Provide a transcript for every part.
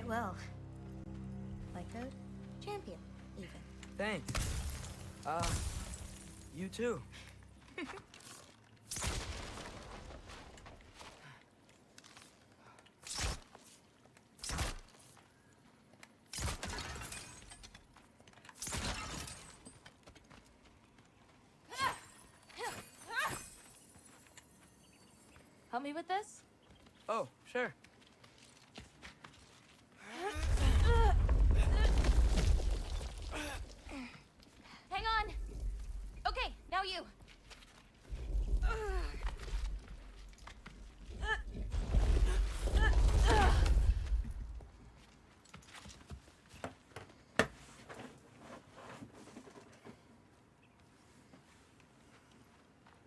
well. Like code? Champion, even. Thanks. You too. Help me with this? Oh, sure. Hang on. Okay, now you.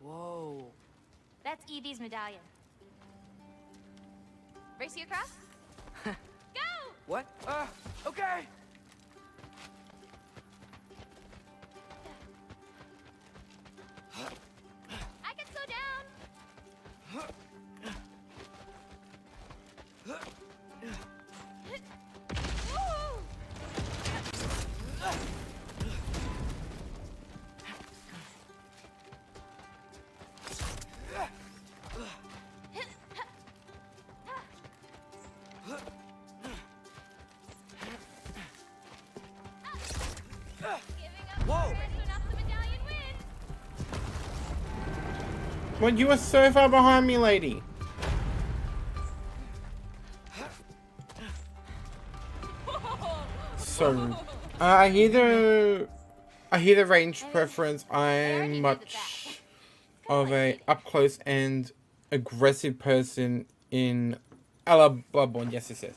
Whoa. That's Evie's medallion. Race you across? Go! What? Okay. I can slow down. Woo! Whoa. Well, you were so far behind me, lady. So, I hear the range preference. I'm much of a up close and aggressive person in a la Bloodborne. Yes, yes, yes.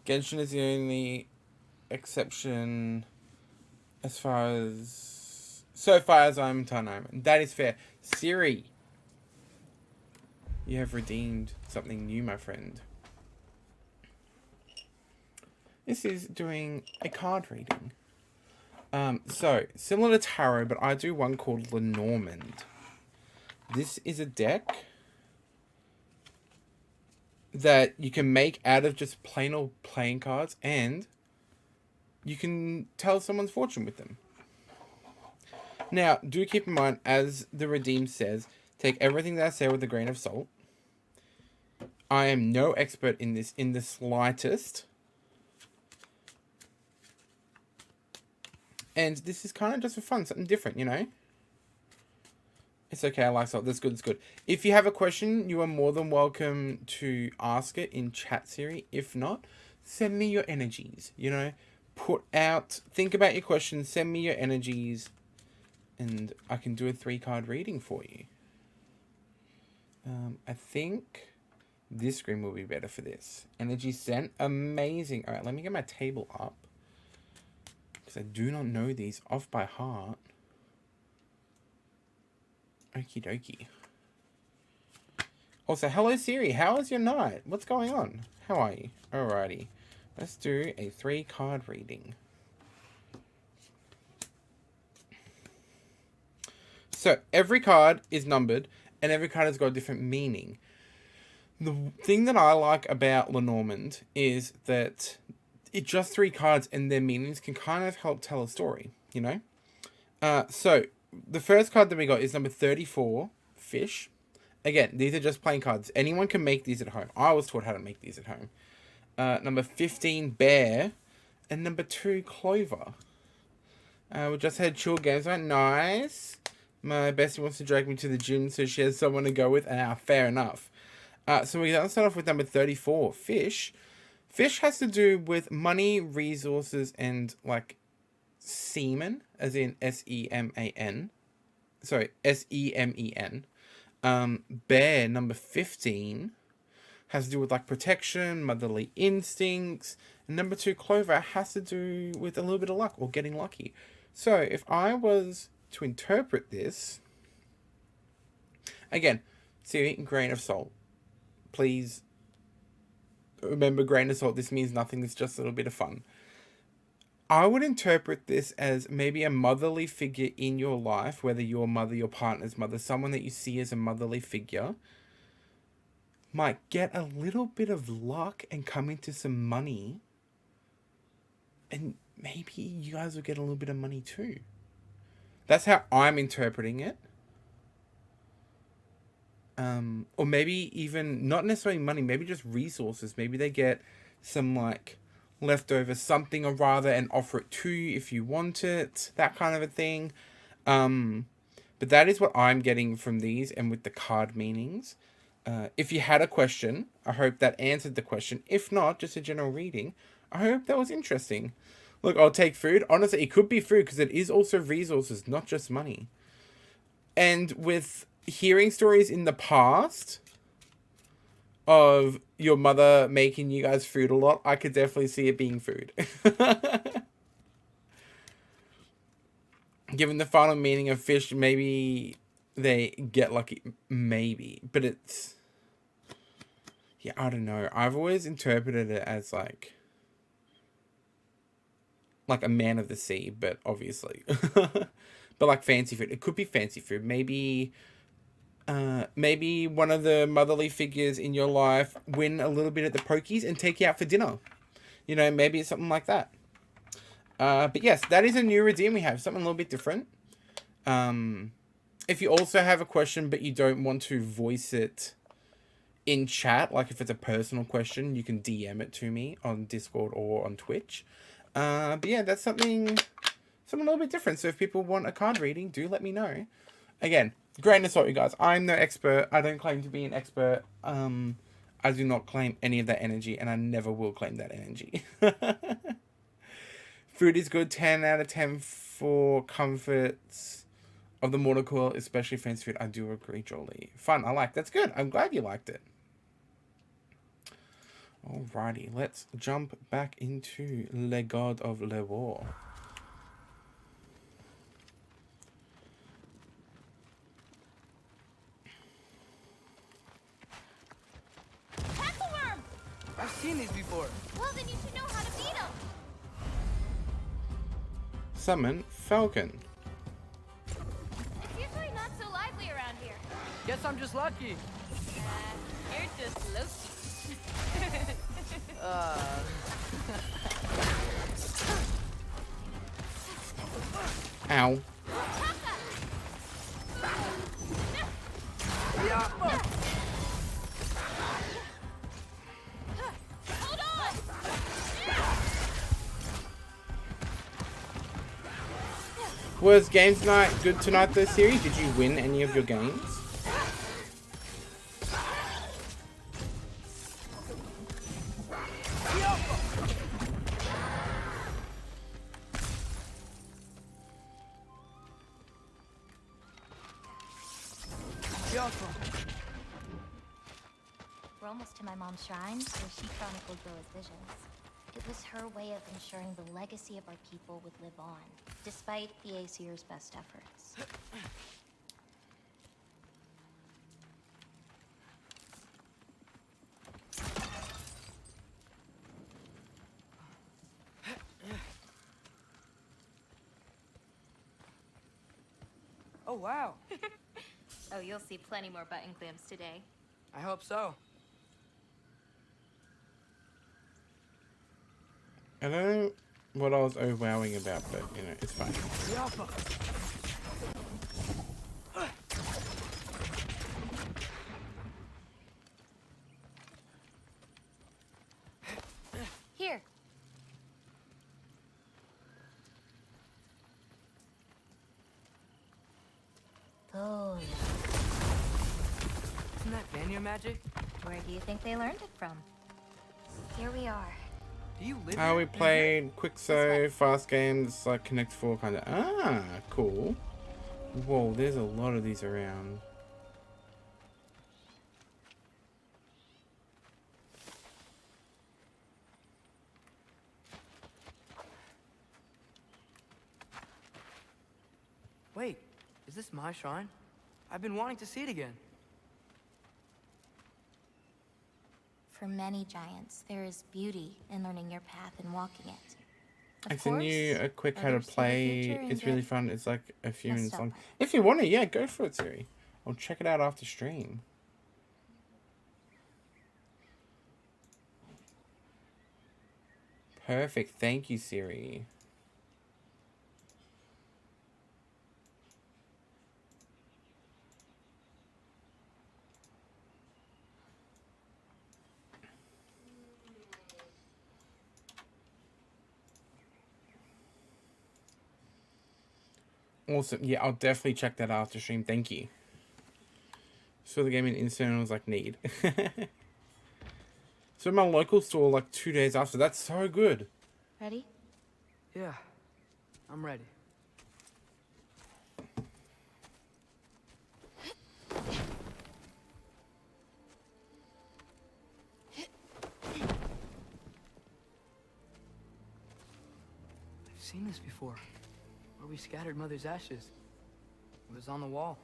Genshin is the only exception as far as I'm Tarnime. That is fair. Siri, you have redeemed something new, my friend. This is doing a card reading. So, similar to Tarot, but I do one called Lenormand. This is a deck that you can make out of just plain old playing cards, and you can tell someone's fortune with them. Now, do keep in mind, as the Redeem says, take everything that I say with a grain of salt. I am no expert in this in the slightest. And this is kind of just for fun, something different, you know? It's okay, I like salt. That's good, it's good. If you have a question, you are more than welcome to ask it in chat, Siri. If not, send me your energies, you know? Think about your questions, send me your energies, and I can do a 3-card reading for you. I think this screen will be better for this. Energy sent, amazing. All right, let me get my table up, because I do not know these off by heart. Okie dokie. Also, hello Siri, how was your night? What's going on? How are you? Alrighty. Let's do a 3-card reading. So, every card is numbered, and every card has got a different meaning. The thing that I like about Lenormand is that it's just 3 cards, and their meanings can kind of help tell a story, you know? So, the first card that we got is number 34, Fish. Again, these are just plain cards. Anyone can make these at home. I was taught how to make these at home. Number 15, Bear. And number 2, Clover. We just had chill games. Right? Nice. My bestie wants to drag me to the gym, so she has someone to go with. Fair enough. So we're going to start off with number 34, Fish. Fish has to do with money, resources, and, like, semen, as in S-E-M-A-N. Sorry, S-E-M-E-N. Bear, number 15, has to do with, like, protection, motherly instincts. And number 2, Clover, has to do with a little bit of luck, or getting lucky. So, if I was to interpret this, again, see, grain of salt. Please remember, grain of salt, this means nothing, it's just a little bit of fun. I would interpret this as maybe a motherly figure in your life, whether your mother, your partner's mother, someone that you see as a motherly figure, might get a little bit of luck and come into some money and maybe you guys will get a little bit of money too. That's how I'm interpreting it. Or maybe even not necessarily money, maybe just resources. Maybe they get some like leftover something or rather and offer it to you if you want it, that kind of a thing. But that is what I'm getting from these and with the card meanings. If you had a question, I hope that answered the question. If not, just a general reading, I hope that was interesting. Look, I'll take food. Honestly, it could be food because it is also resources, not just money. And with hearing stories in the past of your mother making you guys food a lot, I could definitely see it being food. Given the final meaning of fish, maybe they get lucky. Maybe. But it's... yeah, I don't know. I've always interpreted it as like a man of the sea, but obviously. But like fancy food. It could be fancy food. Maybe one of the motherly figures in your life win a little bit at the pokies and take you out for dinner. You know, maybe it's something like that. But yes, that is a new redeem we have. Something a little bit different. If you also have a question but you don't want to voice it in chat, like if it's a personal question, you can DM it to me on Discord or on Twitch. But yeah, that's something a little bit different. So if people want a card reading, do let me know. Again, grain of salt, you guys. I'm no expert. I don't claim to be an expert. I do not claim any of that energy, and I never will claim that energy. Food is good. 10 out of 10 for comforts of the mortal coil, especially fancy food. I do agree, Jolie. Fun. I like. That's good. I'm glad you liked it. Alrighty, let's jump back into Le God of Le War. Tackleworm! I've seen these before. Well, then you should know how to beat them. Summon Falcon. It's usually not so lively around here. Guess I'm just lucky. You're just lucky. Ow. Yeah. Hold on! Was games night good tonight this series? Did you win any of your games? We're almost to my mom's shrine, where she chronicled Groa's visions. It was her way of ensuring the legacy of our people would live on, despite the Aesir's best efforts. Oh, wow. Oh, you'll see plenty more button clamps today. I hope so. I don't know what I was wowing about, but you know, it's fine. Here. Oh, yeah. Isn't that Vanya magic? Where do you think they learned it from? Here we are. Do you live How we here? played quick save, fast games, like Connect 4 kind of. Ah, cool. Whoa, there's a lot of these around. Wait, is this my shrine? I've been wanting to see it again. For many giants, there is beauty in learning your path and walking it. I Of sent you course, a quick how to others see the play. future and It's really get fun. It's like a few messed minutes up long. by it. If you want to, yeah, go for it, Siri. I'll check it out after stream. Perfect. Thank you, Siri. Awesome. Yeah, I'll definitely check that after stream. Thank you. Saw the game in instant and was like, need. So my local store like 2 days after. That's so good. Ready? Yeah, I'm ready. I've seen this before. Where we scattered Mother's ashes. It was on the wall.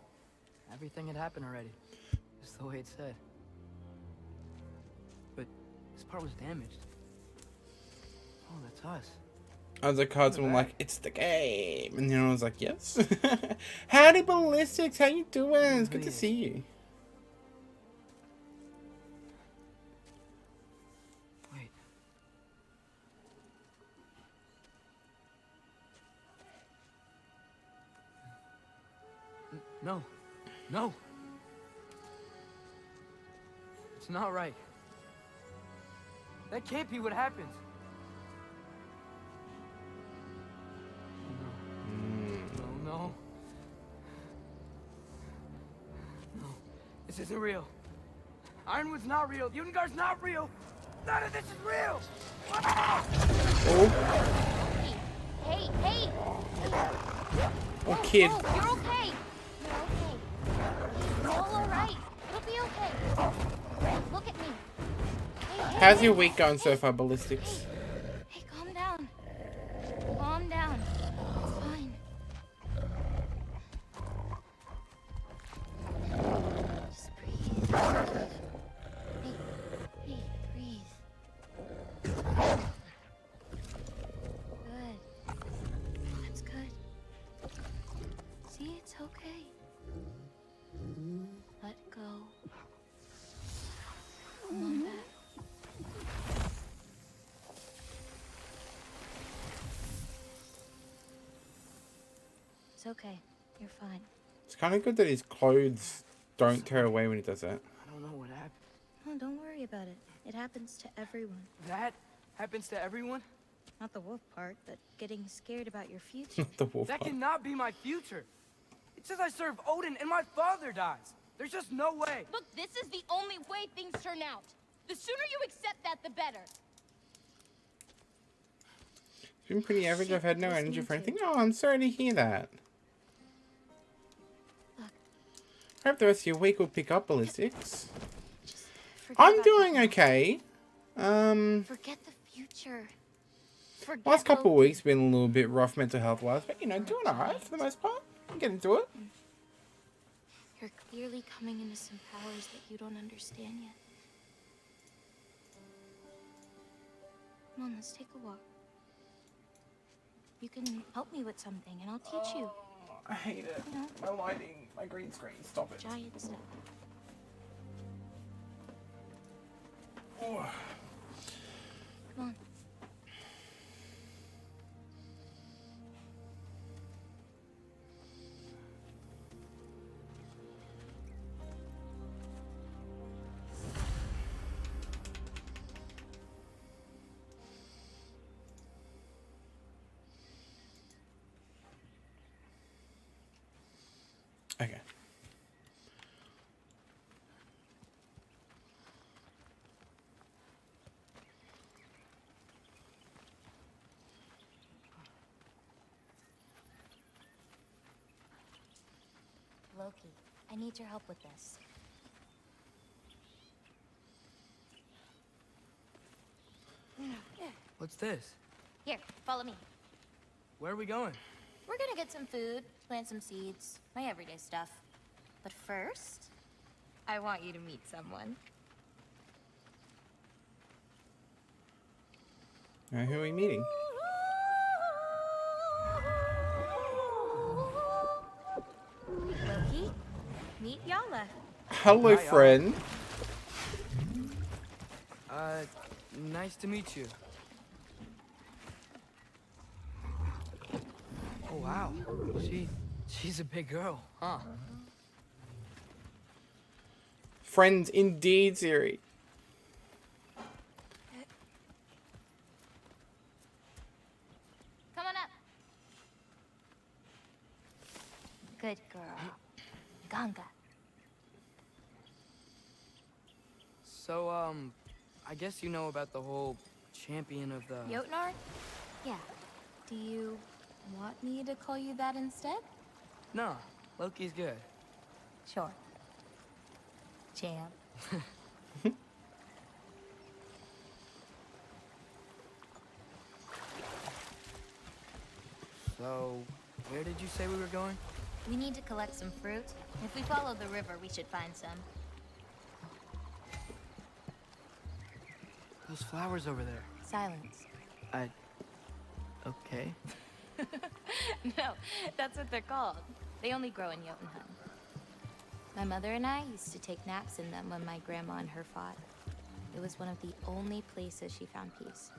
Everything had happened already. Just the way it said. But this part was damaged. Oh, that's us. I was like, cards and I'm like, it's the game. And I was like, yes. Howdy, Ballistics. How you doing? It's good to see you. Wait. No. No. It's not right. That can't be what happens. No. No. This isn't real. Ironwood's not real. Ungar's not real. None of this is real. Oh. Hey! Oh, kid. Whoa, you're okay. You're okay. It's all right. It'll be okay. Look at me. Hey, How's your week going so far, Ballistics? Hey, calm down. Calm down. It's fine. Just breathe. Hey, breathe. Good. That's good. See, it's okay. Let go. Come on back. It's okay. You're fine. It's kind of good that his clothes don't tear away when he does that. I don't know what happened. Oh, don't worry about it. It happens to everyone. That happens to everyone? Not the wolf part, but getting scared about your future. The wolf. That part. cannot be my future. It says I serve Odin and my father dies. There's just no way. Look, this is the only way things turn out. The sooner you accept that, the better. It's been pretty average. I've had no Shit, energy for listening anything. Oh, I'm sorry to hear that. Look. I hope the rest of your week will pick up, Ballistics. Just forget I'm about doing the past. okay. Forget the future. Forget Last couple of Loki. weeks been a little bit rough mental health wise, but you know, doing alright for the most part. I'm getting to it. You're clearly coming into some powers that you don't understand yet. Come on, let's take a walk. You can help me with something, and I'll teach you. I hate it. You know, My lighting, my green screen. Stop it. giant stuff. Oh. Come on. Okay. Loki, I need your help with this. What's this? Here, follow me. Where are we going? We're gonna get some food, plant some seeds, my everyday stuff. But first, I want you to meet someone. Who are we meeting? Loki, meet Yala. Hello, Hi, friend. Nice to meet you. Oh, wow. She's a big girl, huh? Friends indeed, Siri. Come on up. Good girl. Ganga. So, I guess you know about the whole champion of the... Jotnar? Yeah. Do you want me to call you that instead? No, Loki's good. Sure. Champ. So, where did you say we were going? We need to collect some fruit. If we follow the river, we should find some. Those flowers over there. Silence. Okay. No, that's what they're called. They only grow in Jotunheim. My mother and I used to take naps in them when my grandma and her fought. It was one of the only places she found peace.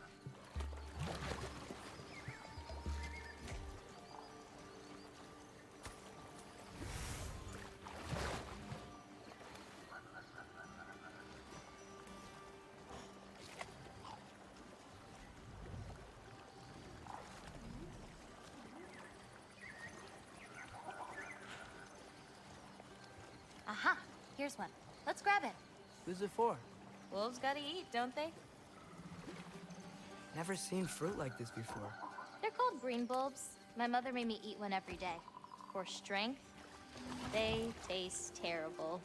Aha! Here's one. Let's grab it. Who's it for? Wolves gotta eat, don't they? Never seen fruit like this before. They're called green bulbs. My mother made me eat one every day. For strength, they taste terrible.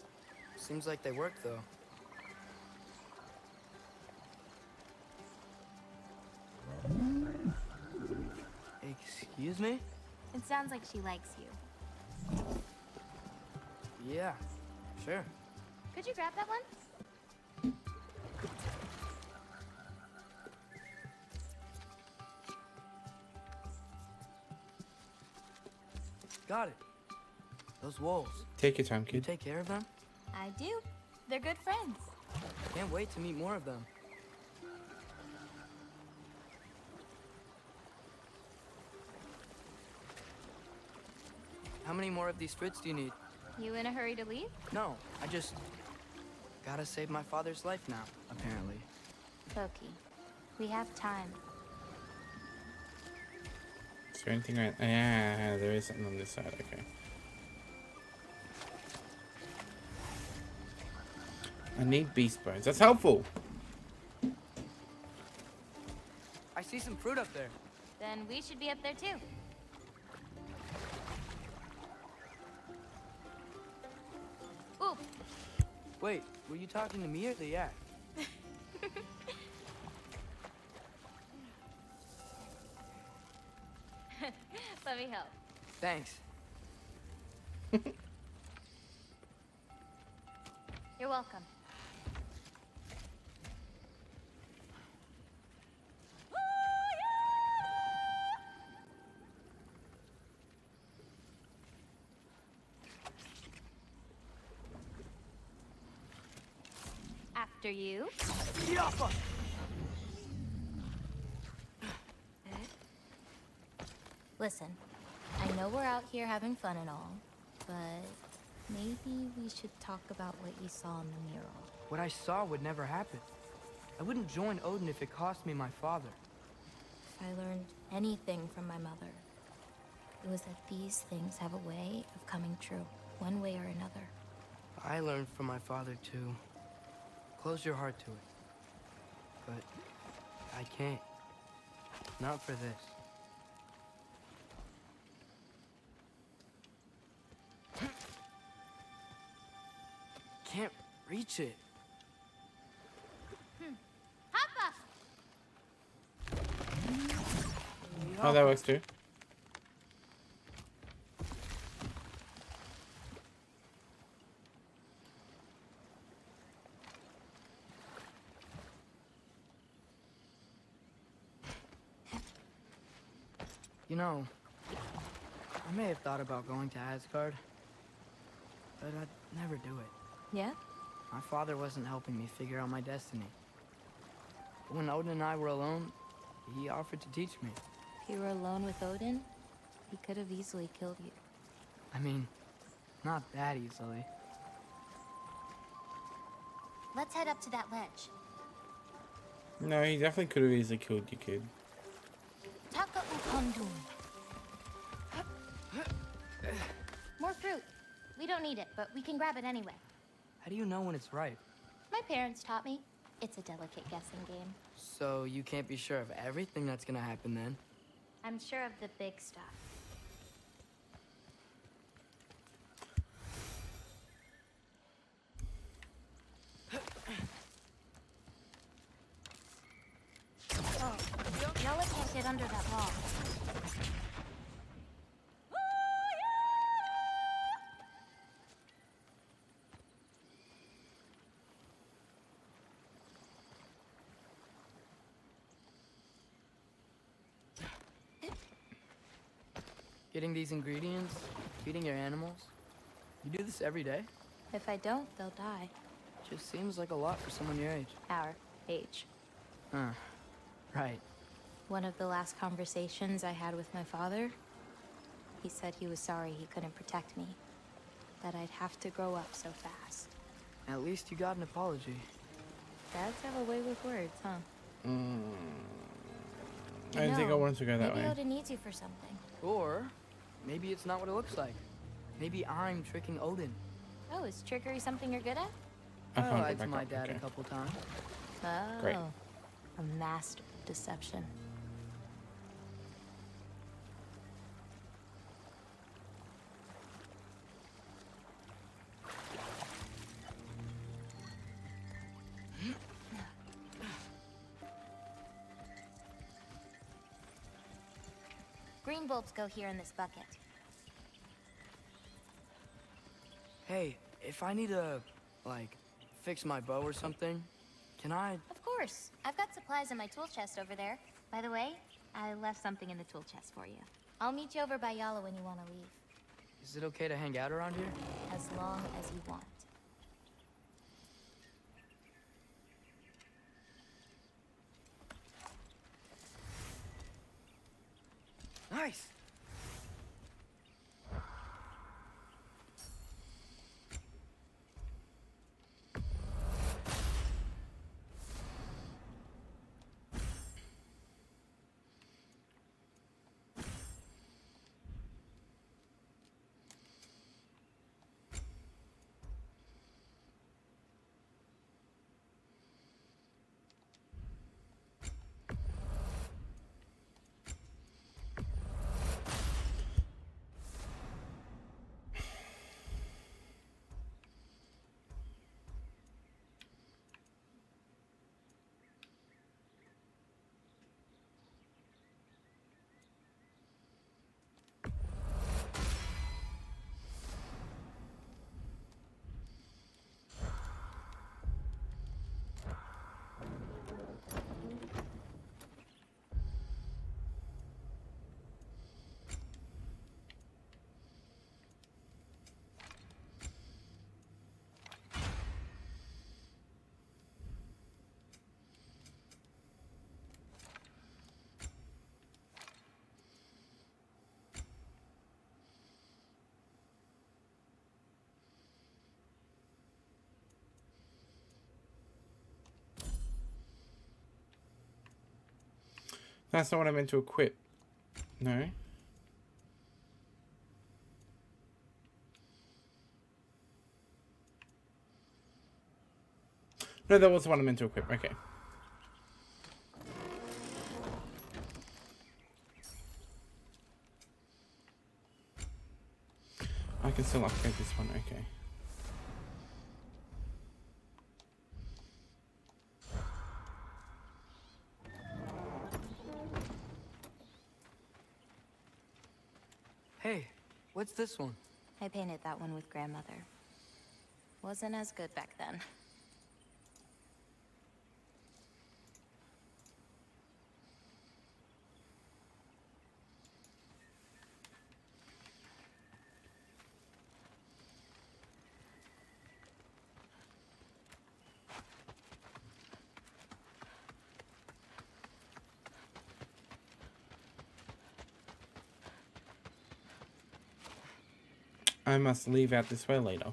Seems like they work, though. Excuse me? It sounds like she likes you. Yeah, sure. Could you grab that one? Got it. Those wolves. Take your time, You kid. take care of them? I do. They're good friends. Can't wait to meet more of them. How many more of these fruits do you need? You in a hurry to leave? No, I just gotta save my father's life now, apparently. Loki, we have time. Is there anything around? Yeah, there is something on this side. Okay. I need beast bones. That's helpful. I see some fruit up there. Then we should be up there too. Ooh, Wait, were you talking to me or the yak? let me help. Thanks. You're welcome. After you. Yappa! Listen, I know we're out here having fun and all, but maybe we should talk about what you saw in the mural. What I saw would never happen. I wouldn't join Odin if it cost me my father. If I learned anything from my mother, it was that these things have a way of coming true, one way or another. I learned from my father too. Close your heart to it. But I can't. Not for this. Can't reach it. Hoppa! Oh, that works too. You know, I may have thought about going to Asgard, but I'd never do it. Yeah? My father wasn't helping me figure out my destiny. But when Odin and I were alone, he offered to teach me. You were alone with Odin? He could have easily killed you. I mean, not that easily. Let's head up to that ledge. No, he definitely could have easily killed you, kid. Taka ukondun. More fruit. We don't need it, but we can grab it anyway. How do you know when it's ripe? My parents taught me. It's a delicate guessing game. So you can't be sure of everything that's gonna happen then? I'm sure of the big stuff. Oh, Yella can't get under that wall. Getting these ingredients, feeding your animals. You do this every day? If I don't, they'll die. Just seems like a lot for someone your age. Our age. Huh. Right. One of the last conversations I had with my father, he said he was sorry he couldn't protect me. That I'd have to grow up so fast. At least you got an apology. Dads have a way with words, huh? I didn't think I wanted to go that Maybe way. Odin needs you for something. Or maybe it's not what it looks like. Maybe I'm tricking Odin. Oh, is trickery something you're good at? I can't go lied to back my up, dad okay. a couple times. Oh. Great. A master of deception. Green bulbs go here in this bucket. Hey, if I need to, like, fix my bow or something, can I? Of course. I've got supplies in my tool chest over there. By the way, I left something in the tool chest for you. I'll meet you over by Yala when you want to leave. Is it okay to hang out around here? As long as you want. Nice. That's not what I meant to equip. No. No, that was the one I meant to equip. Okay. I can still upgrade this one. Okay. Hey, what's this one? I painted that one with grandmother. Wasn't as good back then. I must leave out this way later.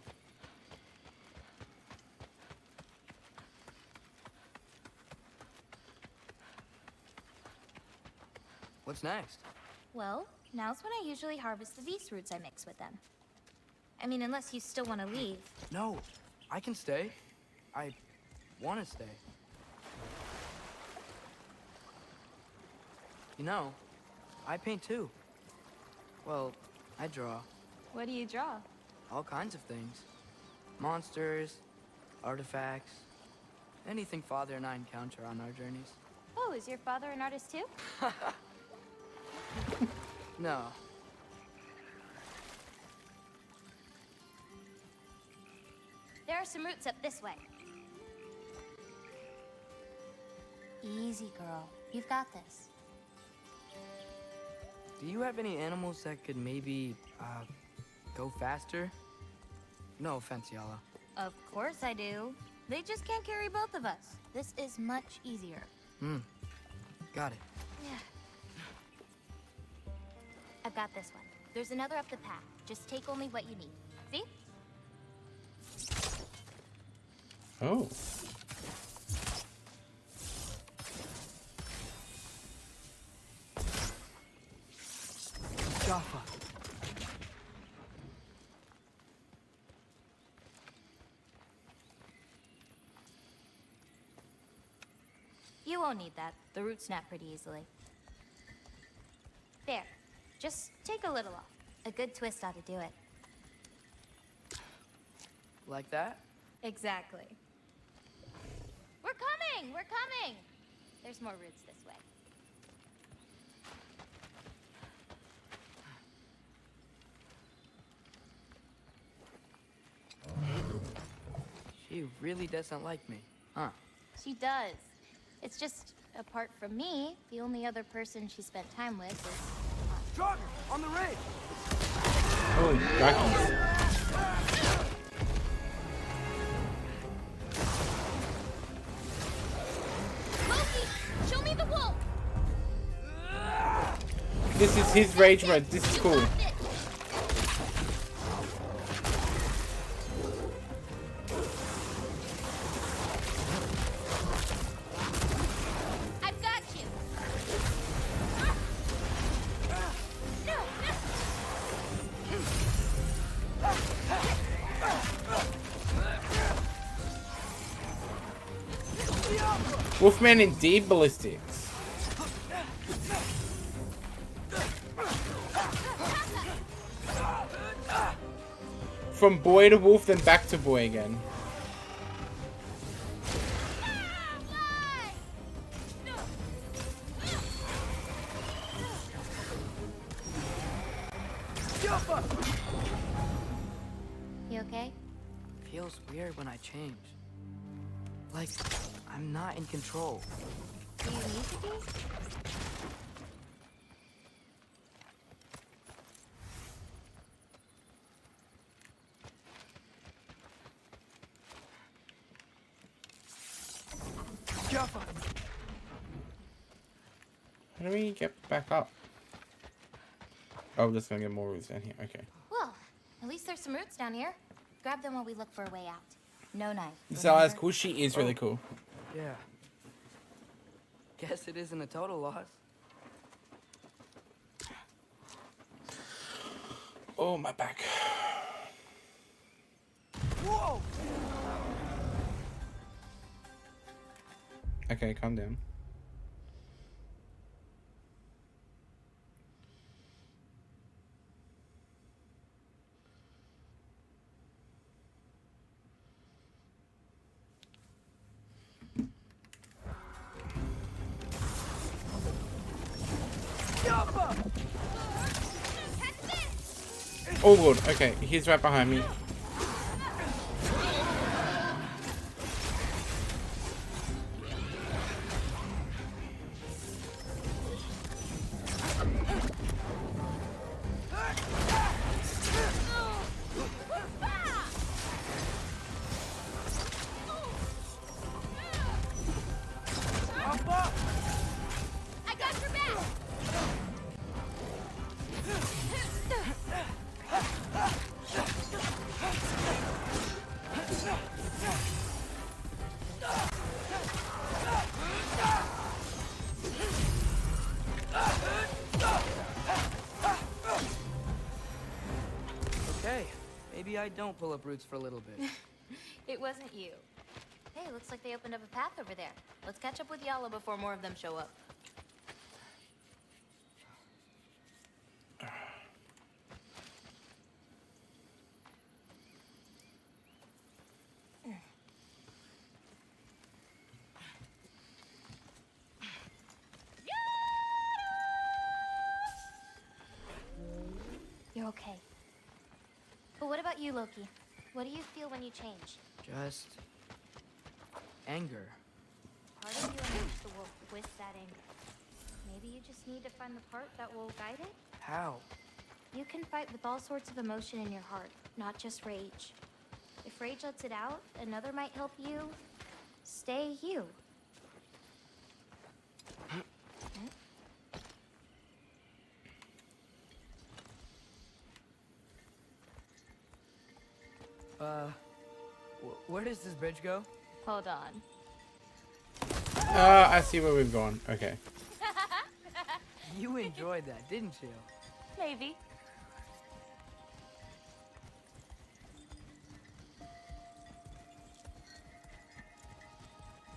What's next? Well, now's when I usually harvest the beast roots I mix with them. I mean, unless you still want to leave. No, I can stay. I want to stay. You know, I paint too. Well, I draw What do you draw? all kinds of things. Monsters, artifacts, anything Father and I encounter on our journeys. Oh, is your father an artist too? No. There are some roots up this way. Easy, girl. You've got this. Do you have any animals that could maybe, go faster? No offense, Yala. Of course I do. They just can't carry both of us. This is much easier. Got it. Yeah. I've got this one. There's another up the path. Just take only what you need. See? Oh. Jaffa. You won't need that. The roots snap pretty easily. There. Just take a little off. A good twist ought to do it. Like that? Exactly. We're coming! We're coming! There's more roots this way. She really doesn't like me, huh? She does. It's just, apart from me, the only other person she spent time with is... Dragon! On the ridge! Holy dragons. Loki! Show me the wolf! This is his rage mode. This is cool. I've got you! No, no! Wolfman indeed ballistics. From boy to wolf, then back to boy again. You okay? Feels weird when I change. Like, I'm not in control. Do you need to be? Jaffa! How do we get back up? Oh, we're just gonna get more roots down here. Okay. Well, at least there's some roots down here. Grab them while we look for a way out. No knife. So as remember? cool, she is really cool. Yeah. Guess it isn't a total loss. Oh, my back. Whoa! Okay, calm down. Jaffa! Oh, good. Okay, he's right behind me. I got your back! maybe I don't pull up roots for a little bit. It wasn't you. Hey, looks like they opened up a path over there. Let's catch up with Yala before more of them show up. You're okay. But what about you, Loki? What do you feel when you change? Just anger. Part of you enters the world with that anger. Maybe you just need to find the part that will guide it? How? You can fight with all sorts of emotion in your heart, not just rage. If rage lets it out, another might help you stay you. Where does this bridge go? Hold on. I see where we've gone. Okay. You enjoyed that, didn't you? Maybe.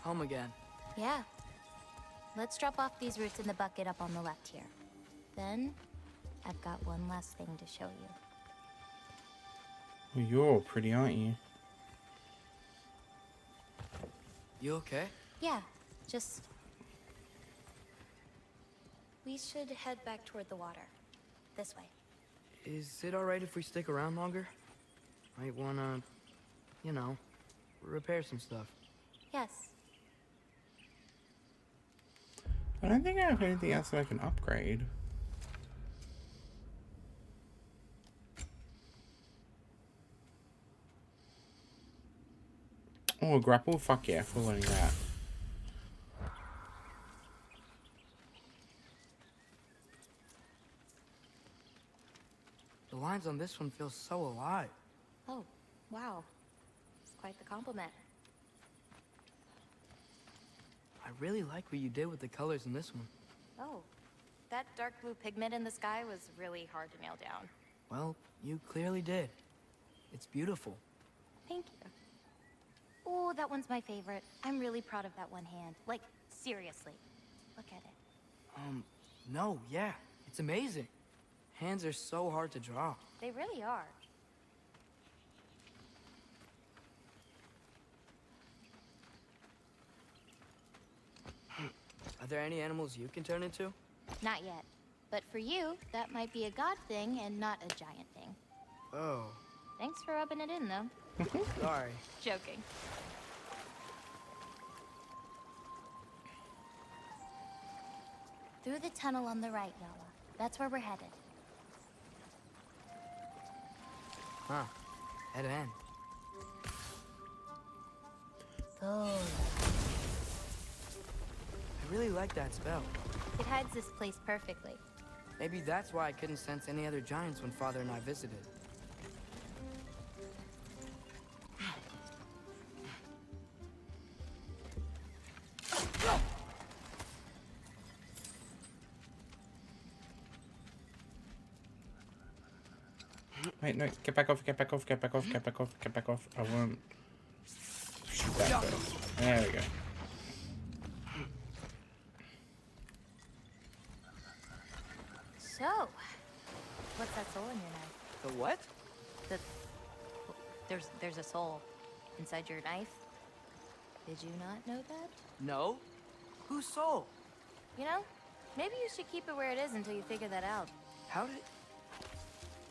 Home again. Yeah. Let's drop off these roots in the bucket up on the left here. Then, I've got one last thing to show you. Well, you're all pretty, aren't you? You okay? Yeah, just... We should head back toward the water. This way. Is it alright if we stick around longer? Might wanna, you know, repair some stuff. Yes. I don't think I have anything else that I can upgrade. Oh, a grapple? Fuck yeah, for learning that. The lines on this one feel so alive. Oh, wow. It's quite the compliment. I really like what you did with the colors in this one. Oh, that dark blue pigment in the sky was really hard to nail down. Well, you clearly did. It's beautiful. Thank you. Oh, that one's my favorite. I'm really proud of that one hand. Like, seriously. Look at it. No, yeah. It's amazing. Hands are so hard to draw. They really are. Are there any animals you can turn into? Not yet. But for you, that might be a god thing and not a giant thing. Oh, Thanks for rubbing it in, though. sorry. Joking. Through the tunnel on the right, Yala. That's where we're headed. Huh. Head end. Oh. I really like that spell. It hides this place perfectly. Maybe that's why I couldn't sense any other giants when Father and I visited. Wait, no, get back off, get back off, get back off, get back off, get back off. I won't shoot that first. There we go. So, what's that soul in your knife? The what? There's a soul inside your knife. Did you not know that? No. Whose soul? You know, maybe you should keep it where it is until you figure that out. How did...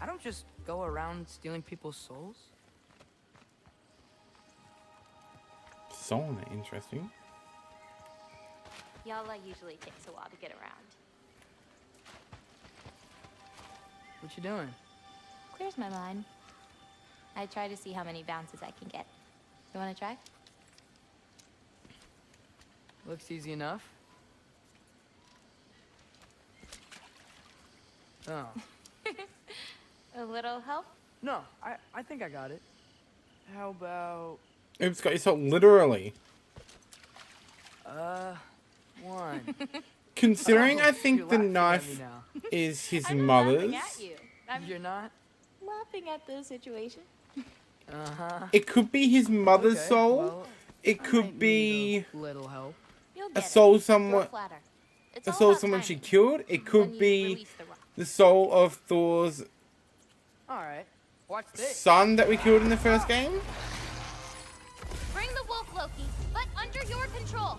I don't just go around stealing people's souls. Soul, interesting. Yala usually takes a while to get around. What you doing? Clears my mind. I try to see how many bounces I can get. You want to try? Looks easy enough. Oh. A little help? No, I think I got it. How about... Oops, got yourself literally. One. Considering Oh, I think you're the laughing at knife me now. is his I'm not mother's. laughing at you. I'm You're not? laughing at the situation. It could be his mother's Okay, soul. well, It I could might be need a little help. You'll a get soul it. someone, Throw flatter. It's a all soul about someone she timing. killed. It Then could you be release the rock. the soul of Thor's All right, watch this. son that we killed in the first game. Bring the wolf, Loki, but under your control.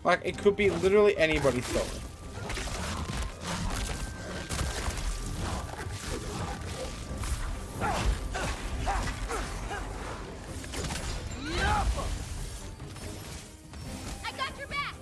Like, it could be literally anybody's soul. I got your back.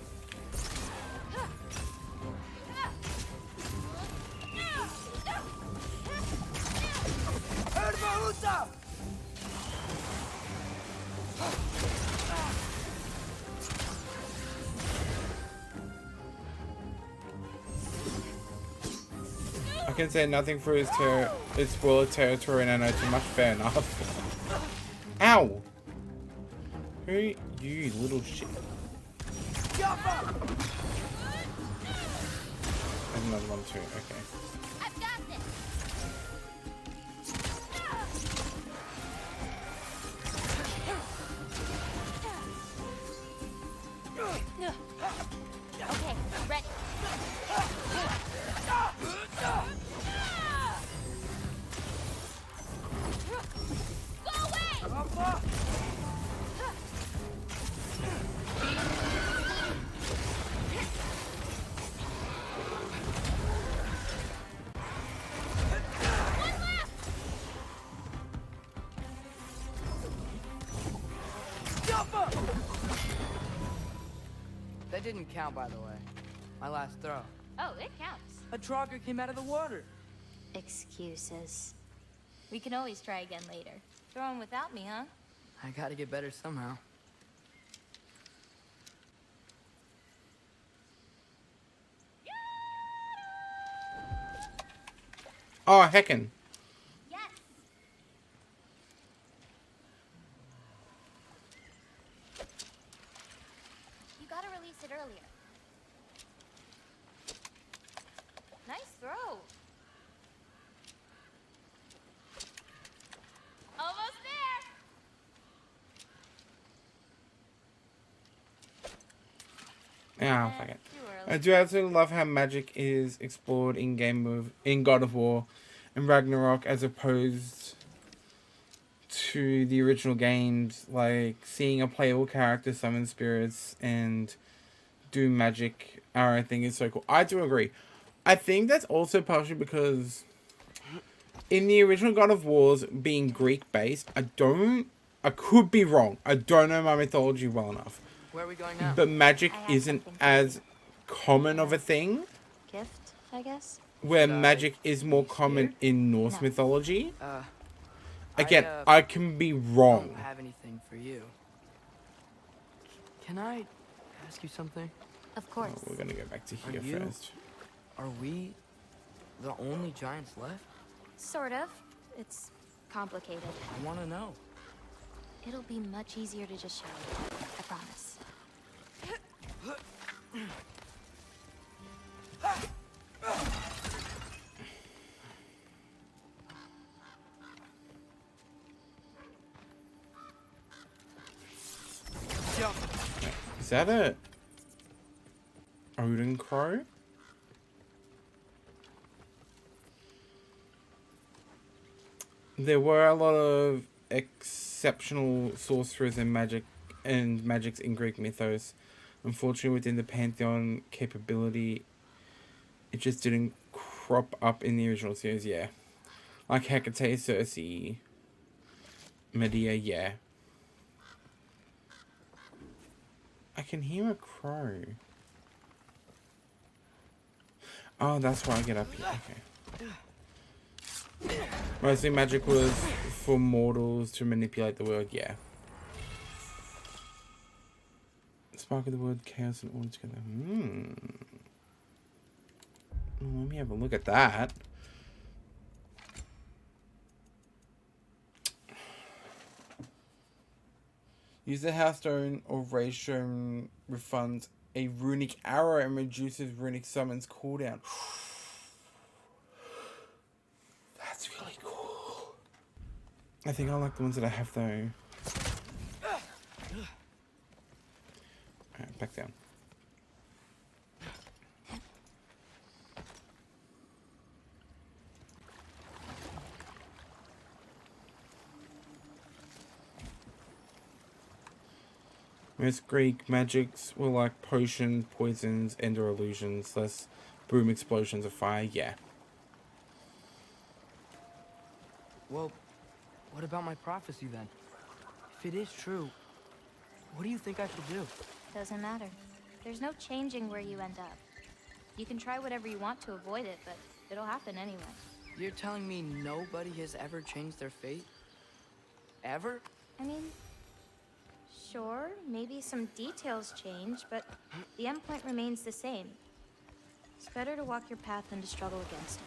I can say nothing for his spoiler territory, and I know too much. Fair enough. Ow! Who you little shit? There's another one too. Okay. I've got this. Okay, ready. Go away! That didn't count, by the way. My last throw. Oh, it counts. A Trogger came out of the water. Excuses. We can always try again later. Throw him without me, huh? I gotta get better somehow. Oh, heckin'. Yes. You gotta release it earlier. Nice throw. Almost there. Ow, fuck it. Too I early. do absolutely love how magic is explored in in God of War and Ragnarok, as opposed to the original games. Like seeing a playable character summon spirits and do magic, I think is so cool. I do agree. I think that's also partially because in the original God of Wars being Greek based, I could be wrong. I don't know my mythology well enough. Where are we going now? But magic I have isn't something for as common of a thing, Gift, I guess. where Should I magic is more be common scared? in Norse No. mythology. I, Again, I can be wrong. don't have anything for you. Can I ask you something? Of Oh, course. we're gonna go back to Are here you- first. Are we the only giants left? Sort of. It's complicated. I want to know. It'll be much easier to just show you. I promise. Is that a Odin crow? There were a lot of exceptional sorcerers and magics in Greek mythos. Unfortunately, within the pantheon capability, it just didn't crop up in the original series. Yeah, like Hecate, Circe, Medea. Yeah, I can hear a crow. Oh, that's why I get up here. Okay. Mostly magic was for mortals to manipulate the world, yeah. Spark of the word chaos and order together. Well, let me have a look at that. Use the house stone or raise stone with funds a runic arrow and reduces runic summons cooldown. That's really cool. I think I like the ones that I have though. Alright, back down. Most Greek magics were like potion, poisons, and or illusions, less boom explosions of fire. Yeah. Well, what about my prophecy then? If it is true, what do you think I should do? Doesn't matter. There's no changing where you end up. You can try whatever you want to avoid it, but it'll happen anyway. You're telling me nobody has ever changed their fate? Ever? I mean, sure, maybe some details change, but the endpoint remains the same. It's better to walk your path than to struggle against it.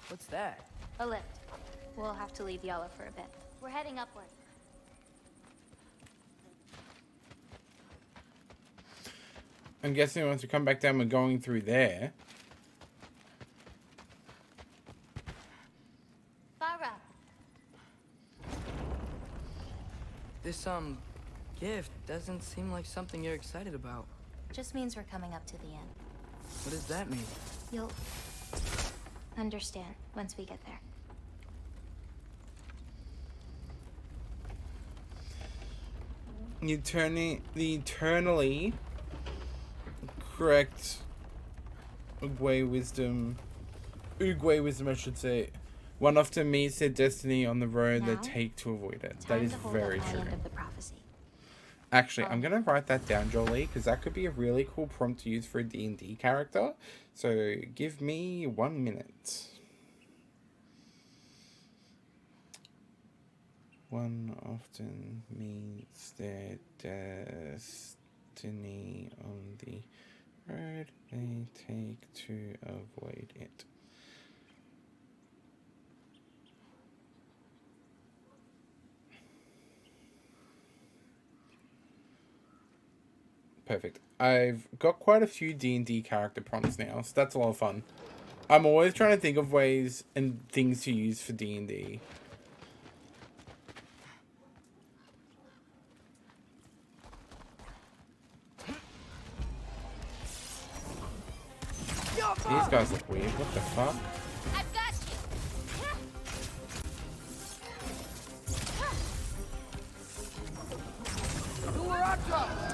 What's that? A lift. We'll have to leave Yala for a bit. We're heading upward. I'm guessing once we come back down, we're going through there. Farah! This, gift doesn't seem like something you're excited about. Just means we're coming up to the end. What does that mean? You'll understand once we get there. The eternally correct Uguay wisdom, I should say, one often meets their destiny on the road they Now, take to avoid it. That Time is to hold very up my true. end of the prophecy. Actually, I'm going to write that down, Jolie, because that could be a really cool prompt to use for a D&D character. So give me 1 minute. One often meets their destiny on the road they take to avoid it. Perfect. I've got quite a few D&D character prompts now, so that's a lot of fun. I'm always trying to think of ways and things to use for D&D. These guys look weird. What the fuck? I've got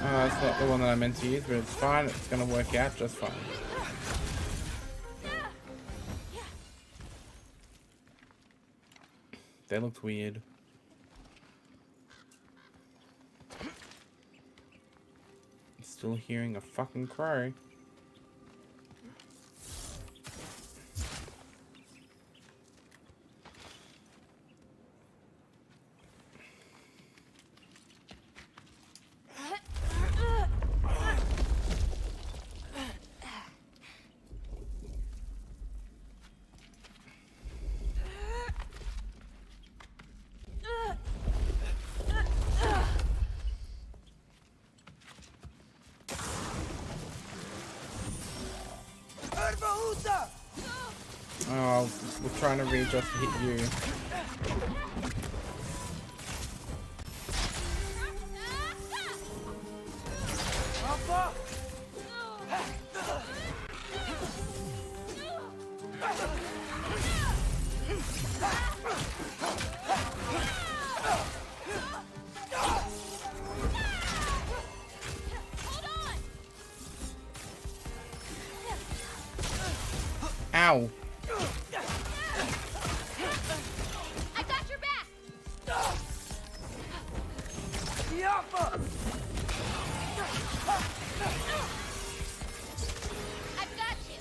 Oh, that's not the one that I meant to use, but it's fine. It's gonna work out just fine. They looked weird. Still hearing a fucking crow. Oh, we're trying to readjust to hit you. Ow. I got your back! I've got you!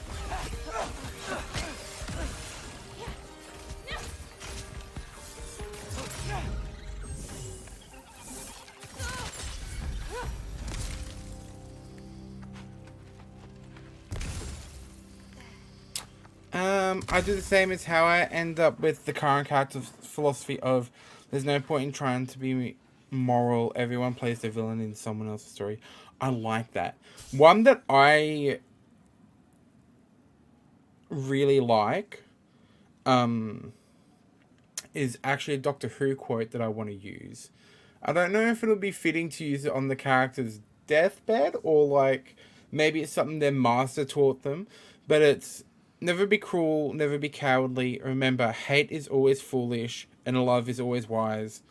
I do the same as how I end up with the current character's philosophy of there's no point in trying to be moral. Everyone plays the villain in someone else's story. I like that. One that I really like is actually a Doctor Who quote that I want to use. I don't know if it'll be fitting to use it on the character's deathbed or like maybe it's something their master taught them, but it's never be cruel, never be cowardly. Remember, hate is always foolish and love is always wise.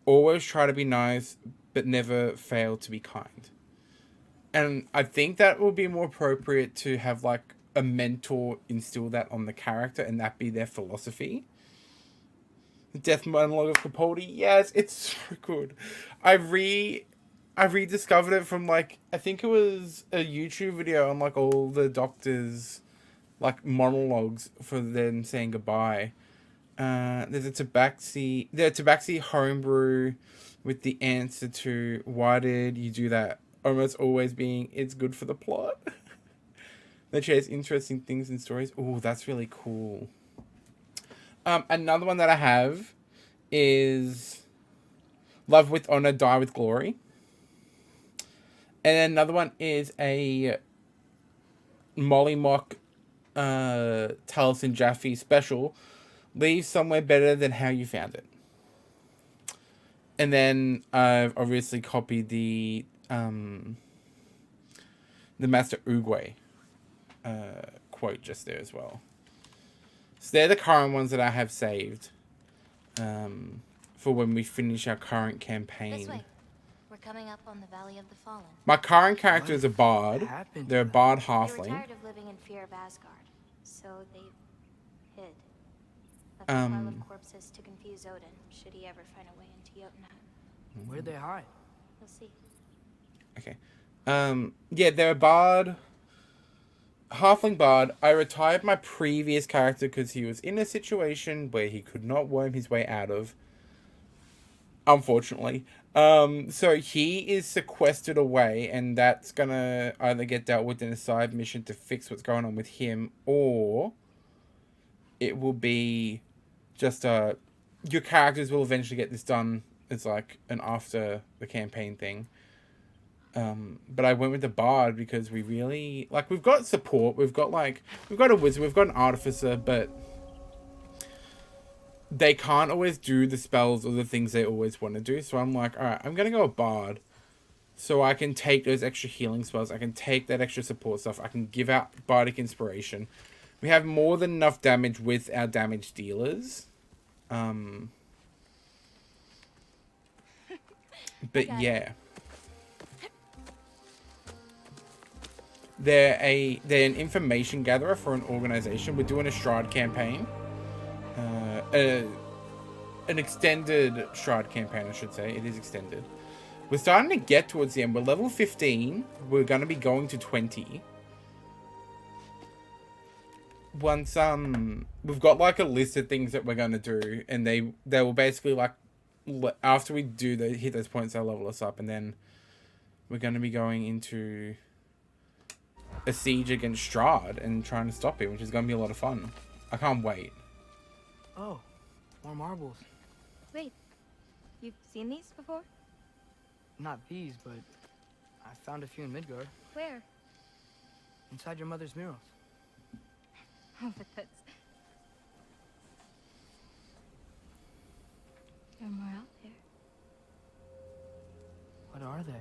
Always try to be nice, but never fail to be kind. And I think that will be more appropriate to have like a mentor instill that on the character and that be their philosophy. The Death Monologue of Capaldi, yes, it's so good. I rediscovered it from like I think it was a YouTube video on like all the doctors like monologues for them saying goodbye. There's a Tabaxi homebrew with the answer to why did you do that? Almost always being it's good for the plot. That shares interesting things and stories. Oh, that's really cool. Another one that I have is Love with Honor, Die with Glory. And then another one is a Molly Mock Taliesin Jaffe special. Leave somewhere better than how you found it. And then I've obviously copied the Master Oogway quote just there as well. So they're the current ones that I have saved for when we finish our current campaign. This way. We're coming up on the Valley of the Fallen. My current character is a bard. happened? They're a bard They were halfling. tired of living in fear of Asgard, so they hid. Left a pile of corpses to confuse Odin, should he ever find a way into Jotunheim. Where'd they hide? We'll see. Okay. Yeah, they're a bard. Halfling bard. I retired my previous character because he was in a situation where he could not worm his way out of. Unfortunately. So he is sequestered away, and that's gonna either get dealt with in a side mission to fix what's going on with him, or it will be just your characters will eventually get this done as like an after the campaign thing. But I went with the bard because we really like we've got support, we've got a wizard, we've got an artificer, but they can't always do the spells or the things they always want to do. So I'm like, all right, I'm gonna go a bard, so I can take those extra healing spells, I can take that extra support stuff, I can give out bardic inspiration. We have more than enough damage with our damage dealers. But yeah. They're an information gatherer for an organization. We're doing a Strahd campaign. An extended Strahd campaign, I should say. It is extended. We're starting to get towards the end. We're level 15. We're going to be going to 20. Once, we've got like a list of things that we're going to do. And they will basically like, after we hit those points, they'll level us up. And then we're going to be going into a siege against Strahd and trying to stop him, which is going to be a lot of fun. I can't wait. Oh, more marbles. Wait, you've seen these before? Not these, but I found a few in Midgard, Where? inside your mother's murals. Oh, but that's... There are more out there. What are they?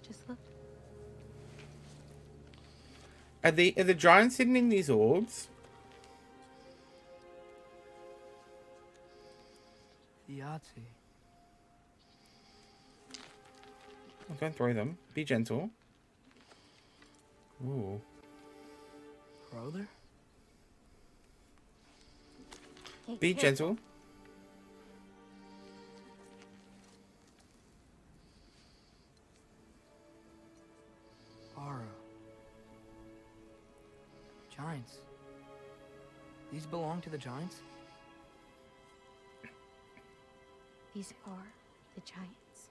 Just look. Are the giants hidden in these orbs? Yahtzee. Don't throw them. Be gentle. Ooh. Brother? Hey, Be here. gentle. Aura. Giants. These belong to the giants? These are the giants.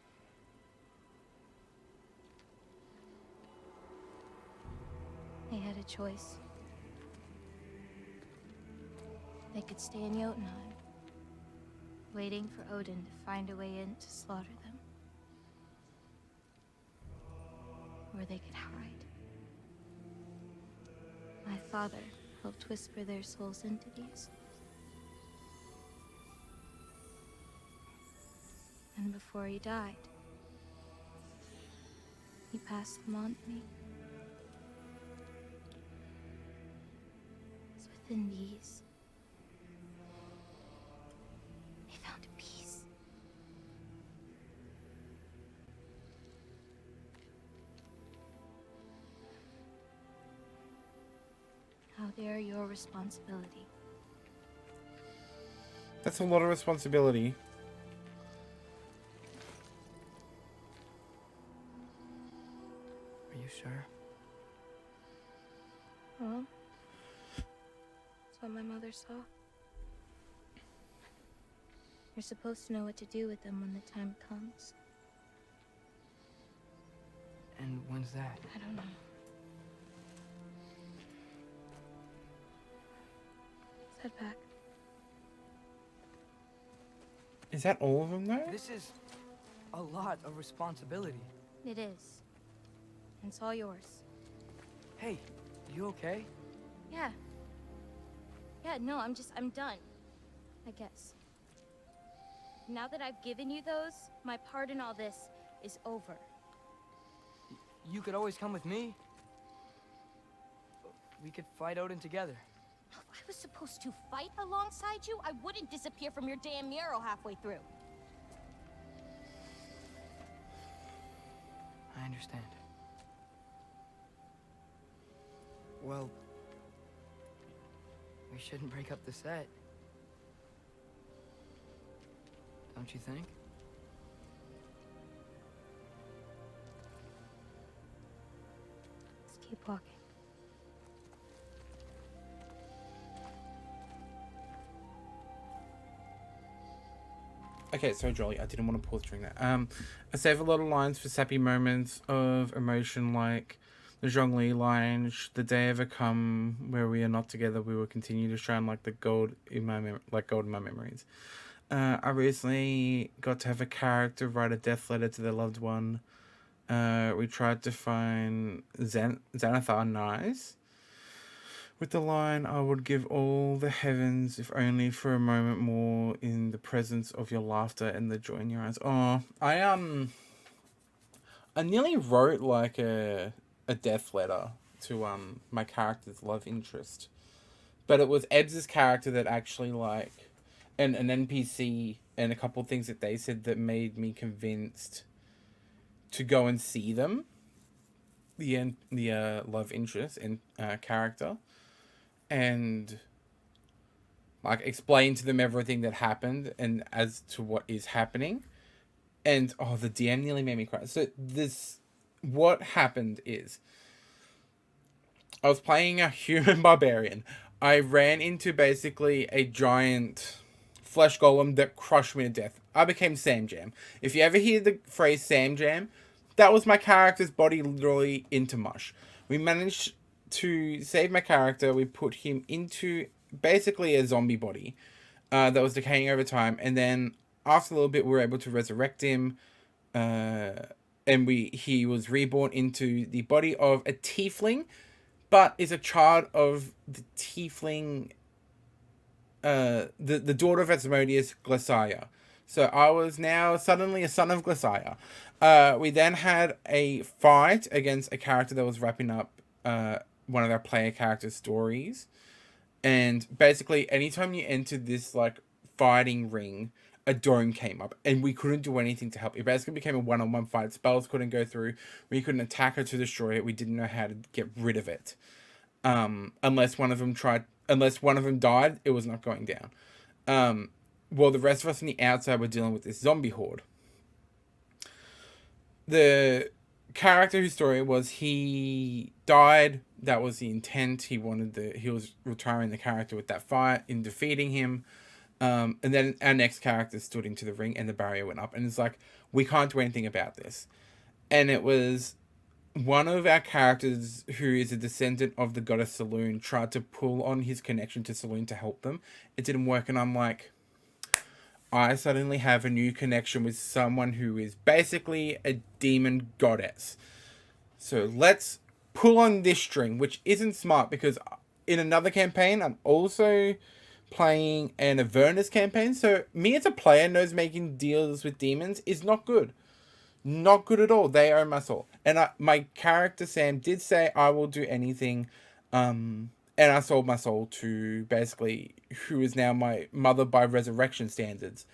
They had a choice. they could stay in Jotunheim, waiting for Odin to find a way in to slaughter them. Or they could hide. My father helped whisper their souls into these. And before he died, he passed them on to me. It's within these. They found a peace. Now they are your responsibility. That's a lot of responsibility. Are you sure? Well, that's what my mother saw. You're supposed to know what to do with them when the time comes. And when's that? I don't know. Let's head back. Is that all of them though? This is a lot of responsibility. It is. And it's all yours. Hey, you okay? Yeah. Yeah, no, I'm done. I guess. Now that I've given you those, my part in all this is over. You could always come with me. We could fight Odin together. If I was supposed to fight alongside you, I wouldn't disappear from your damn mural halfway through. I understand. Well, we shouldn't break up the set. Don't you think? Let's keep walking. Okay, so Jolly, I didn't want to pause during that. I save a lot of lines for sappy moments of emotion, like the Zhongli line, "The day ever come where we are not together, we will continue to shine like the gold in my gold in my memories." I recently got to have a character write a death letter to their loved one. We tried to find Xanathar nice. With the line, "I would give all the heavens, if only for a moment more, in the presence of your laughter and the joy in your eyes." Oh, I nearly wrote like a death letter to my character's love interest, but it was Ebbs's character that actually like an NPC and a couple of things that they said that made me convinced to go and see them. The love interest and character. And like explain to them everything that happened and as to what is happening. And oh, the DM nearly made me cry. So what happened is I was playing a human barbarian. I ran into basically a giant flesh golem that crushed me to death. I became Sam Jam. If you ever hear the phrase Sam Jam, that was my character's body literally into mush. We managed to save my character. We put him into basically a zombie body that was decaying over time, and then after a little bit we were able to resurrect him, and he was reborn into the body of a tiefling, but is a child of the tiefling, the daughter of Asmodeus, Glacia. So I was now suddenly a son of Glacia. We then had a fight against a character that was wrapping up one of our player characters' stories. And basically, anytime you entered this like fighting ring, a dome came up, and we couldn't do anything to help. It basically became a one-on-one fight. Spells couldn't go through. We couldn't attack her to destroy it. We didn't know how to get rid of it. Unless one of them died, it was not going down. Well, the rest of us on the outside were dealing with this zombie horde. The character whose story was he died. That was the intent. He was retiring the character with that fight in defeating him. And then our next character stood into the ring and the barrier went up. And it's like, we can't do anything about this. And it was one of our characters, who is a descendant of the goddess Saloon, tried to pull on his connection to Saloon to help them. It didn't work, and I'm like, I suddenly have a new connection with someone who is basically a demon goddess. So let's pull on this string, which isn't smart, because in another campaign, I'm also playing an Avernus campaign. So me as a player knows making deals with demons is not good. Not good at all. They own my soul. And my character, Sam, did say, I will do anything. And I sold my soul to basically who is now my mother by resurrection standards.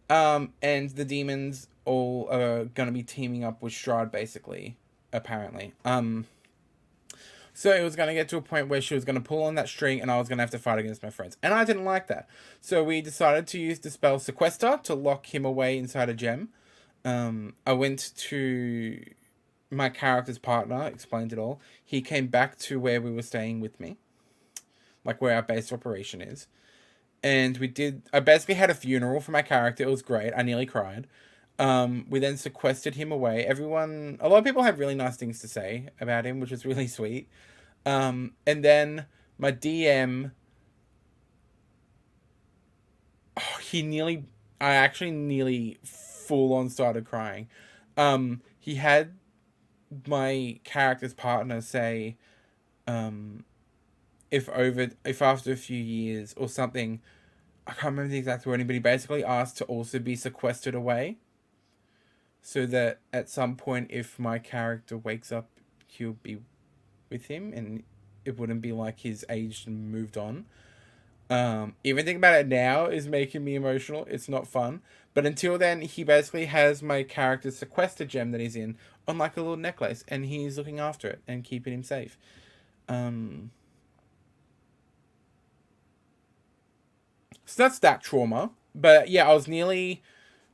And the demons all are going to be teaming up with Strahd, basically, apparently. So it was going to get to a point where she was going to pull on that string and I was going to have to fight against my friends. And I didn't like that. So we decided to use the spell Sequester to lock him away inside a gem. I went to my character's partner, explained it all. He came back to where we were staying with me, like where our base operation is. And I basically had a funeral for my character. It was great. I nearly cried. We then sequestered him away. A lot of people had really nice things to say about him, which was really sweet. And then my DM, I actually nearly full on started crying. He had my character's partner say, if after a few years or something, I can't remember the exact wording, but he basically asked to also be sequestered away, so that at some point, if my character wakes up, he'll be with him, and it wouldn't be like he's aged and moved on. Even thinking about it now is making me emotional. It's not fun. But until then, he basically has my character's sequester gem that he's in on like a little necklace, and he's looking after it and keeping him safe. So that's that trauma. But yeah, I was nearly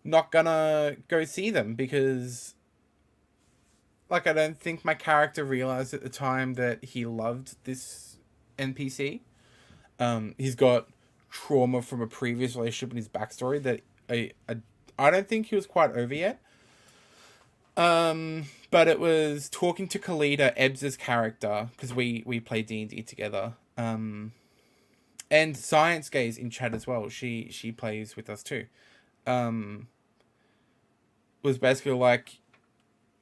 not gonna go see them because, like, I don't think my character realized at the time that he loved this NPC. He's got trauma from a previous relationship in his backstory that I don't think he was quite over yet. But it was talking to Khalida, Ebbs's character, because we play D&D together. And Science Gaze in chat as well. She plays with us too. Was basically like,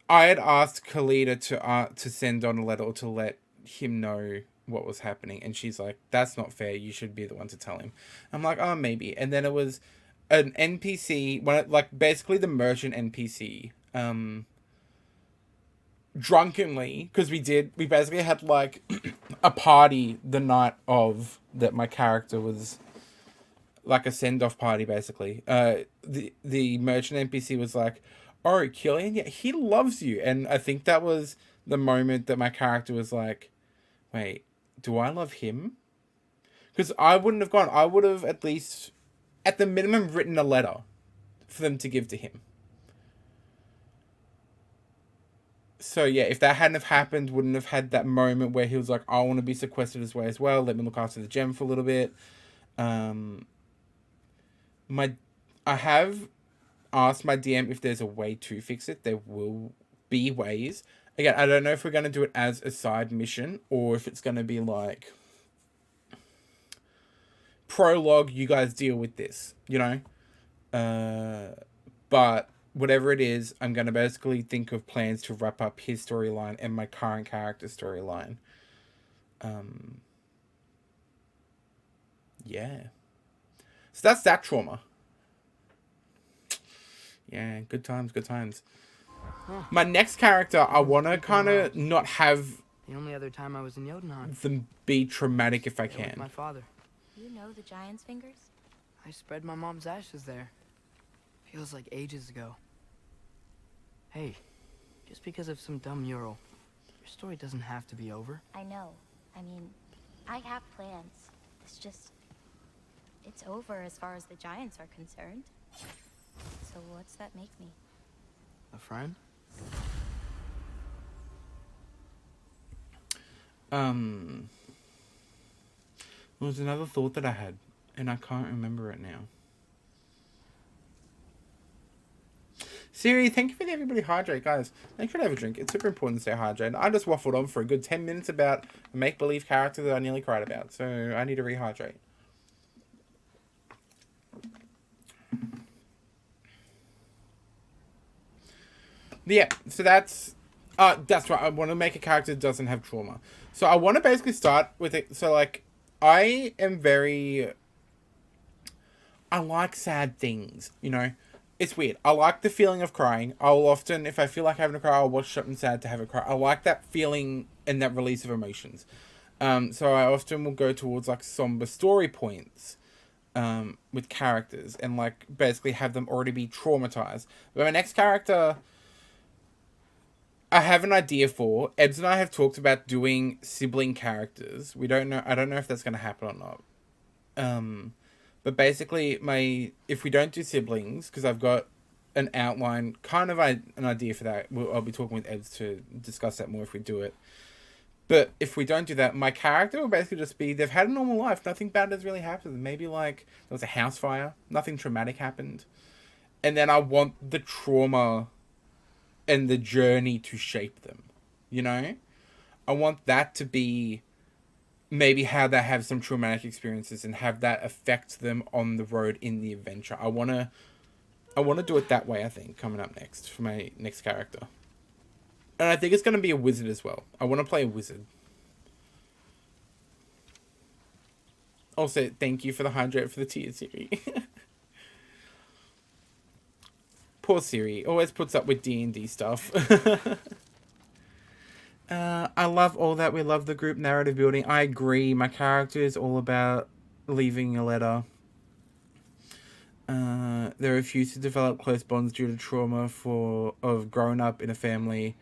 I had asked Khalida to send on a letter or to let him know what was happening, and she's like, that's not fair, you should be the one to tell him. I'm like, oh, maybe. And then it was an NPC, basically the merchant NPC, drunkenly, because we basically had like a party the night of that my character was, like a send-off party basically. The merchant NPC was like, oh, Killian, yeah, he loves you. And I think that was the moment that my character was like, wait, do I love him? Because I wouldn't have gone. I would have at least, at the minimum, written a letter for them to give to him. So yeah, if that hadn't have happened, wouldn't have had that moment where he was like, I want to be sequestered as well. Let me look after the gem for a little bit. I have asked my DM if there's a way to fix it. There will be ways. Again, I don't know if we're going to do it as a side mission or if it's going to be like, prologue, you guys deal with this, you know? But whatever it is, I'm going to basically think of plans to wrap up his storyline and my current character storyline. Yeah. So that's that trauma. Yeah, good times, good times. My next character, I want to kind of not have The only other time I was in Jotunheim. them be traumatic if I With can. my father. You know the Giant's fingers? I spread my mom's ashes there. Feels like ages ago. Hey, just because of some dumb mural, your story doesn't have to be over. I know. I mean, I have plans. It's over as far as the Giants are concerned. So what's that make me? A friend? There was another thought that I had, and I can't remember it now. Siri, thank you for the everybody hydrate, guys. Make sure to have a drink. It's super important to stay hydrated. I just waffled on for a good 10 minutes about a make-believe character that I nearly cried about, so I need to rehydrate. Yeah, so that's right. I want to make a character that doesn't have trauma. So I want to basically start with it. So, like, I like sad things, you know? It's weird. I like the feeling of crying. I'll often, if I feel like having a cry, I'll watch something sad to have a cry. I like that feeling and that release of emotions. So I often will go towards, like, somber story points with characters and, like, basically have them already be traumatized. But my next character, I have an idea for. Ebs and I have talked about doing sibling characters. We don't know. I don't know if that's going to happen or not. But basically, if we don't do siblings, because I've got an outline, kind of an idea for that. I'll be talking with Ebs to discuss that more if we do it. But if we don't do that, my character will basically just be, they've had a normal life. Nothing bad has really happened. Maybe, like, there was a house fire. Nothing traumatic happened. And then I want the trauma and the journey to shape them, you know? I want that to be maybe how they have some traumatic experiences and have that affect them on the road in the adventure. I want to do it that way, I think, coming up next for my next character. And I think it's going to be a wizard as well. I want to play a wizard. Also, thank you for the hydrate for the tier, Siri. Poor Siri. Always puts up with D&D stuff. I love all that. We love the group narrative building. I agree. My character is all about leaving a letter. They refuse to develop close bonds due to trauma of growing up in a family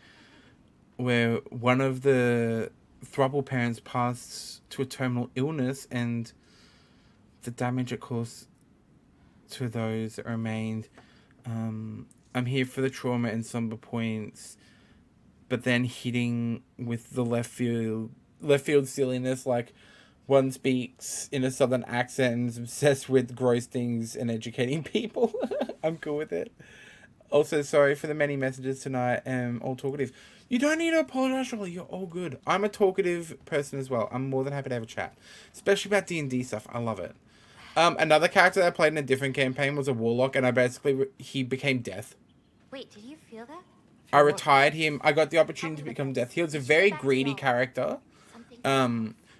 where one of the throuple parents passed to a terminal illness and the damage it caused to those that remained. I'm here for the trauma and somber points, but then hitting with the left field silliness, like one speaks in a southern accent and is obsessed with gross things and educating people. I'm cool with it. Also, sorry for the many messages tonight. All talkative. You don't need to apologize, Charlie. You're all good. I'm a talkative person as well. I'm more than happy to have a chat, especially about D&D stuff. I love it. Another character that I played in a different campaign was a warlock, and I basically he became Death. Wait, did you feel that? I retired him. I got the opportunity to become Death. He was a very greedy character.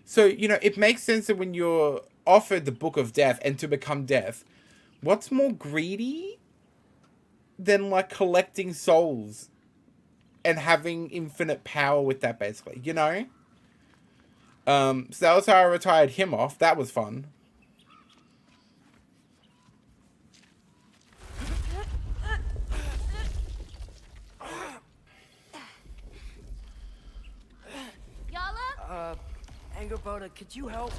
So, you know, it makes sense that when you're offered the Book of Death and to become Death, what's more greedy than, like, collecting souls and having infinite power with that, basically, you know? So that was how I retired him off. That was fun. Angerboda, could you help?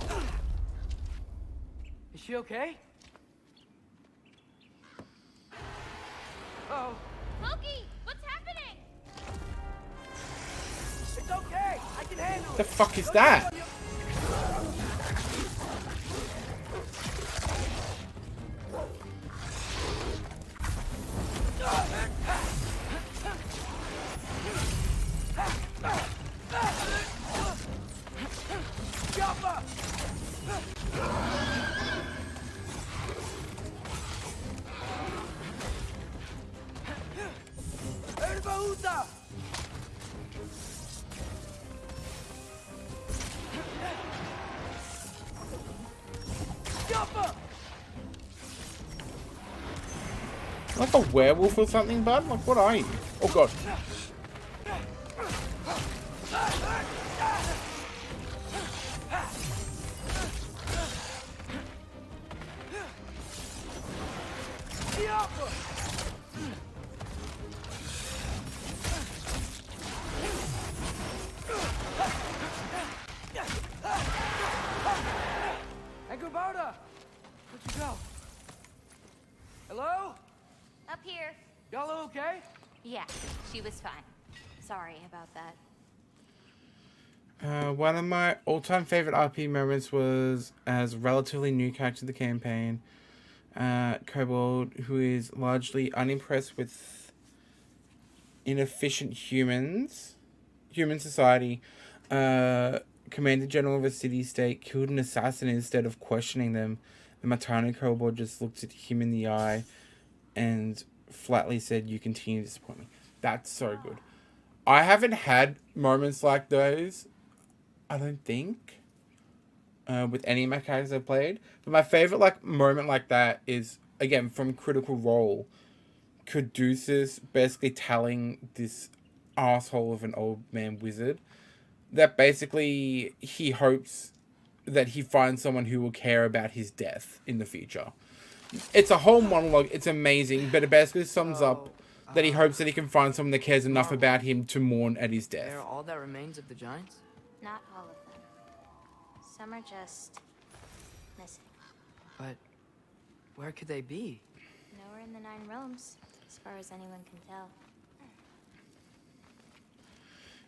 Is she okay? Oh. Loki, what's happening? It's okay. I can handle it. The fuck is that? Like a werewolf or something, bud? Like, what are you? Oh, God. Angerboda! Where'd you go? Hello? Up here. Y'all okay? Yeah, she was fine. Sorry about that. One of my all-time favorite RP moments was as a relatively new character to the campaign, Kobold, who is largely unimpressed with inefficient human society. Commander General of a city-state killed an assassin instead of questioning them. The Matano kobold just looked at him in the eye and flatly said, "You continue to disappoint me." That's so good. I haven't had moments like those, I don't think, with any of my characters I've played. But my favorite like moment like that is, again, from Critical Role. Caduceus basically telling this asshole of an old man wizard that basically he hopes that he finds someone who will care about his death in the future. It's a whole monologue. It's amazing, but it basically sums up that he hopes that he can find someone that cares enough about him to mourn at his death. They are all that remains of the giants? Not all of them. Some are just missing. But where could they be? Nowhere in the Nine Realms, as far as anyone can tell.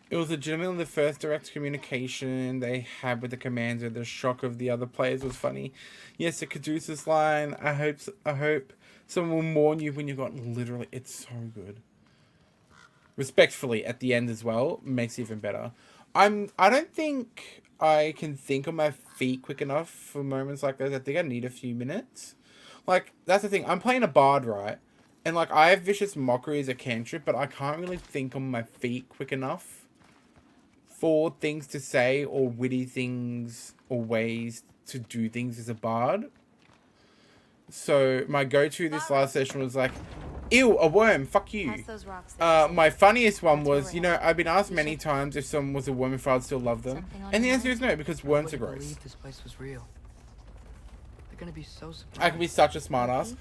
It was legitimately the first direct communication they had with the commander. The shock of the other players was funny. Yes, the Caduceus line. I hope someone will mourn you when you've got literally. It's so good. Respectfully at the end as well makes it even better. I don't think I can think on my feet quick enough for moments like those. I think I need a few minutes. Like that's the thing. I'm playing a bard, right? And like I have vicious mockery as a cantrip, but I can't really think on my feet quick enough for things to say or witty things or ways to do things as a bard. So my go-to this last session was like, ew, a worm, fuck you. My funniest one was, you know, I've been asked many times if someone was a worm if I'd still love them. And the answer is no, because worms are I gross. believe this place was real. They're gonna be so surprised. I can be such a smartass.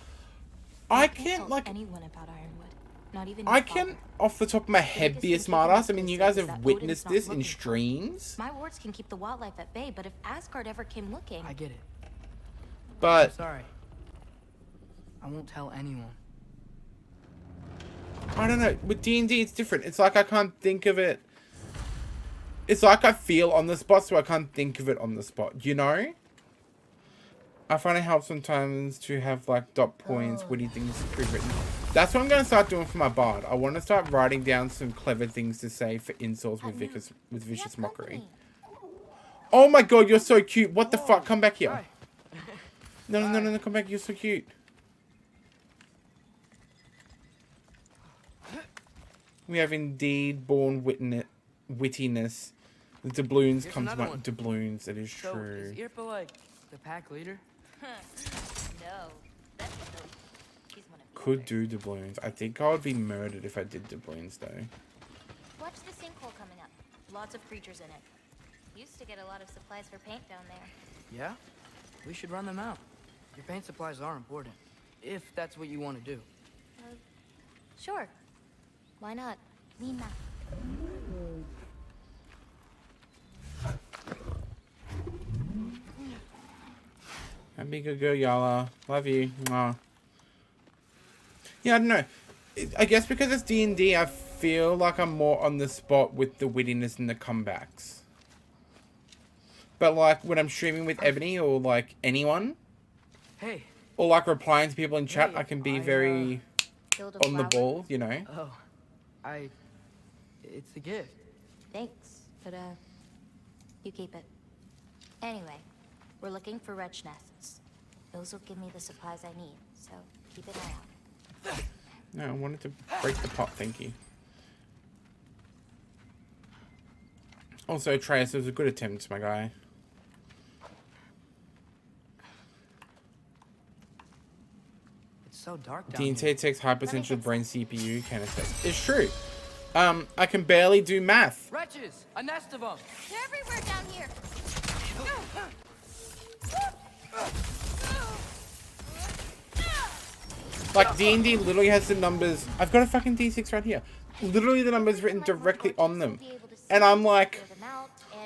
I can't, like, anyone about Ironwood. Not even I can, off the top of my head, be a smartass. I mean, you guys have witnessed this in streams. My wards can keep the wildlife at bay, but if Asgard ever came looking... I get it. I'm But sorry. I won't tell anyone. I don't know. With D&D, it's different. It's like I can't think of it. It's like I feel on the spot, so I can't think of it on the spot. You know? I find it helps sometimes to have like dot points, witty things pre-written. That's what I'm going to start doing for my bard. I want to start writing down some clever things to say for insults with vicious mockery. Oh my god, you're so cute. What the fuck? Come back here. No, come back. You're so cute. We have indeed born wittiness. The doubloons come to mind. Doubloons, it is So, true. is Irpa like the pack leader? No. That's silly. She's one of the Could others. do doubloons. I think I would be murdered if I did doubloons though. Watch the sinkhole coming up. Lots of creatures in it. Used to get a lot of supplies for paint down there. Yeah? We should run them out. Your paint supplies are important. If that's what you want to do. Sure. Why not? Lean back. Be a good girl, Yala. Love you. Mwah. Yeah, I don't know. I guess because it's D&D, I feel like I'm more on the spot with the wittiness and the comebacks. But like when I'm streaming with Ebony or like anyone, Hey. or like replying to people in chat, Hey, I can be I, very Build a on the flower? ball, you know. Oh. It's a gift. Thanks, but you keep it. Anyway, we're looking for wretch nests. Those will give me the supplies I need, so keep an eye out. No, I wanted to break the pot, thank you. Also, Atreus, it was a good attempt, my guy. It's so dark down here. D&T takes high percentage of brain CPU, can attest. It's true. I can barely do math. Wretches! A nest of them! They're everywhere down here. Like, D&D literally has the numbers. I've got a fucking D6 right here. Literally the numbers written directly on them. And I'm like,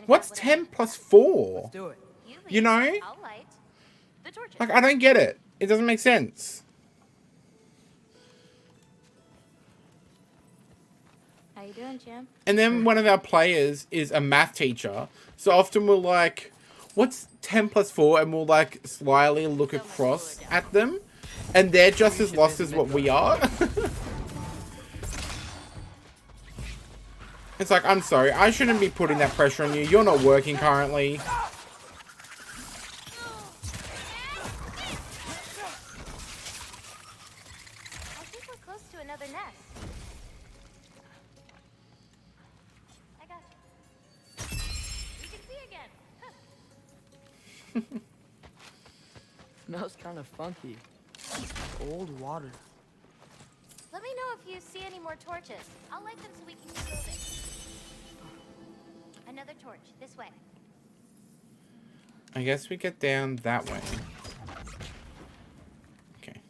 what's 10 plus 4? Let's do it. You know? I'll light the torches. Like, I don't get it. It doesn't make sense. How you doing, champ? And then one of our players is a math teacher. So often we'll like, what's 10 plus 4? And we'll like slyly look across at them. And they're just as lost as what we are. It's like, I'm sorry, I shouldn't be putting that pressure on you. You're not working currently. I think we're close to another nest. I got you. We can see again. Smells kind of funky. Old water. Let me know if you see any more torches. I'll light them so we can keep moving. Another torch, this way. I guess we get down that way. Okay.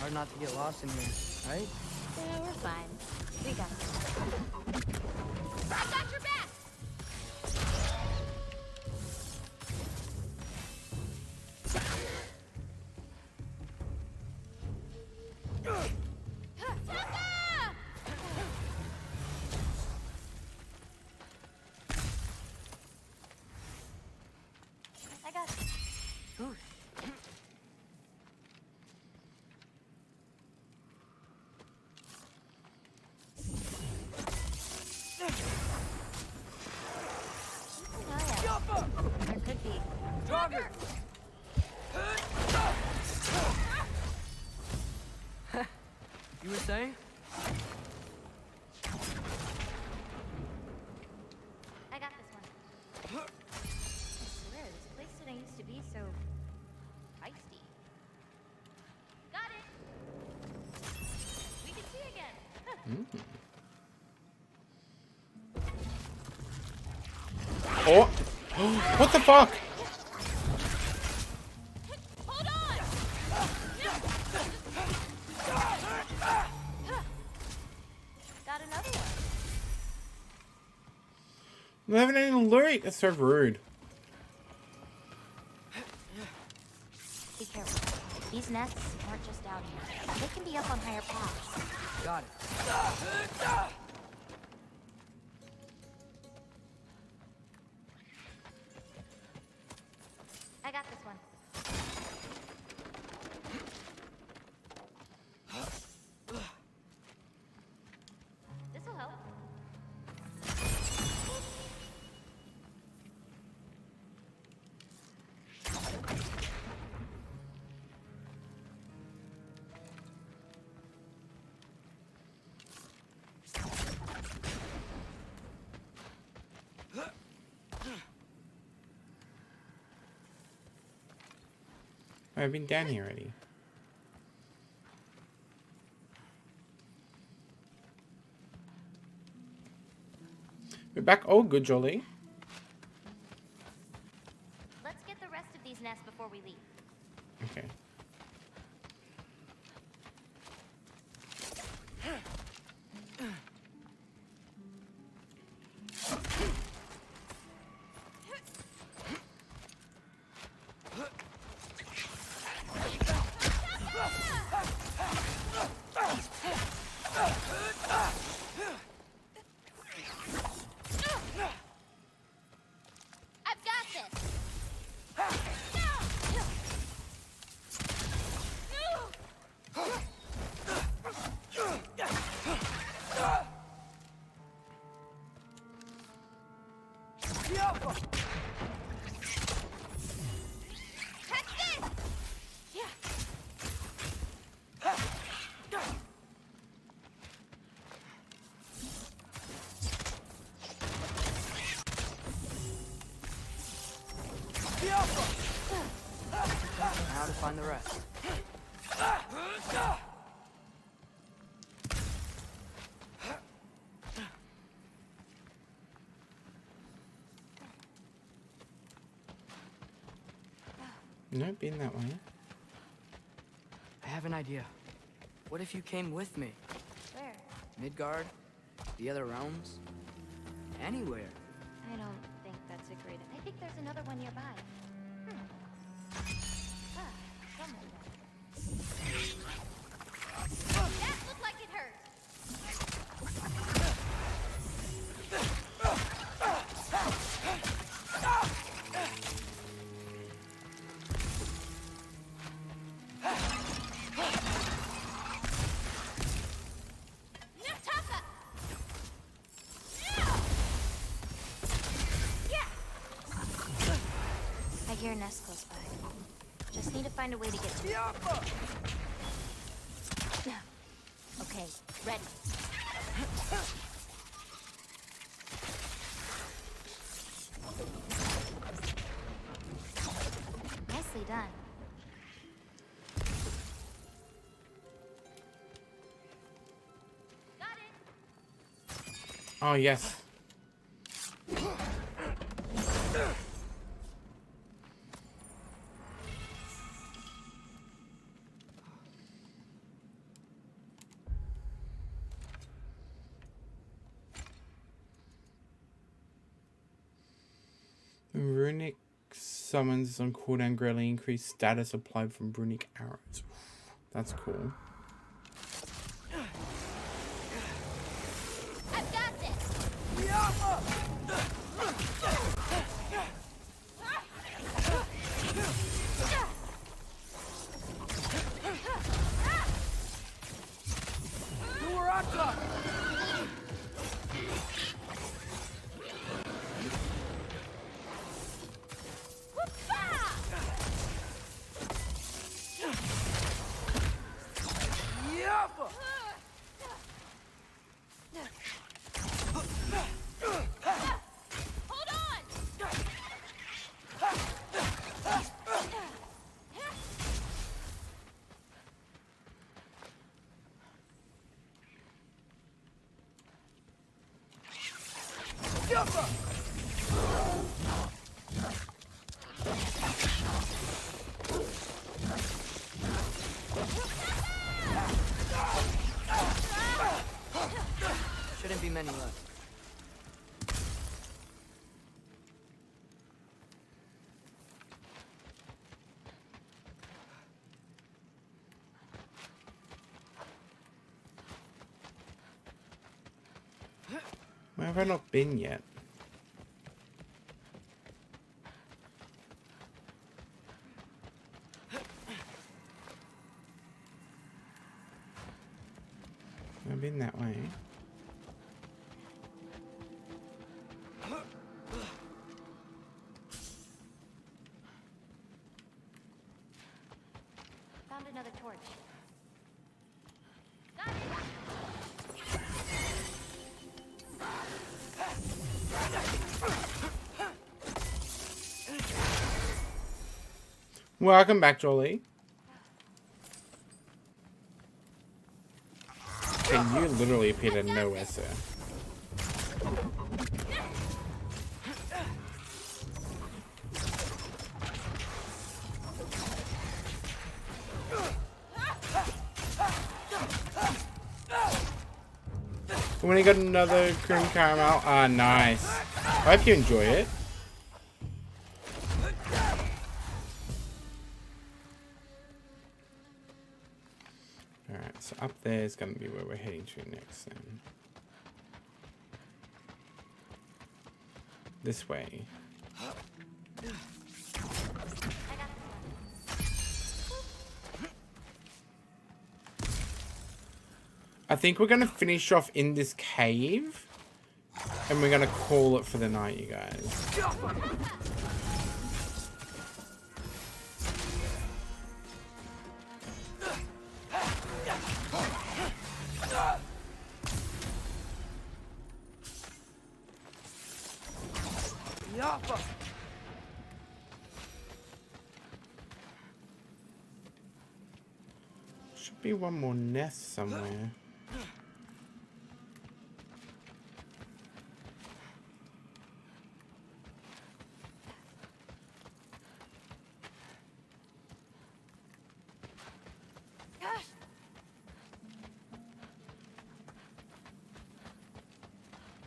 Hard not to get lost in here, right? Yeah, we're fine. We got this. I got your back! I got it. There could be. Jogger! You were saying? I got this one. I swear, this place didn't used to be so feisty. Got it. We can see again. Oh! What the fuck? Hold on. Got another one. We haven't any loot. That's so rude. Be careful. These nests aren't just down here. They can be up on higher paths. Got it. I got this one. This'll help. I've been down here already. We're back. Oh, good, Jolie. Let's get the rest of these nests before we leave. Okay. I've got this. Catch this. Yeah. Now to find the rest. No, been that way. I have an idea. What if you came with me? Where? Midgard? The other realms? Anywhere. I don't think that's a great. I think there's another one nearby. Ah, somewhere there. That looked like it hurt. Nataka! near a nest close by. Just need to find a way to get to it. Okay, ready. Nicely done. Got it. Oh, yes. Runic summons on cooldown greatly increased status applied from runic arrows. That's cool. I've got this. Shouldn't be many left. Where have I not been yet? I've been that way. Found another torch. Welcome back, Jolie. And you literally appeared out of nowhere, sir. When you got another cream caramel, ah, nice. I hope you enjoy it. Alright, so up there is going to be where we're heading to next then. This way. I think we're going to finish off in this cave. And we're going to call it for the night, you guys. Should be one more nest somewhere.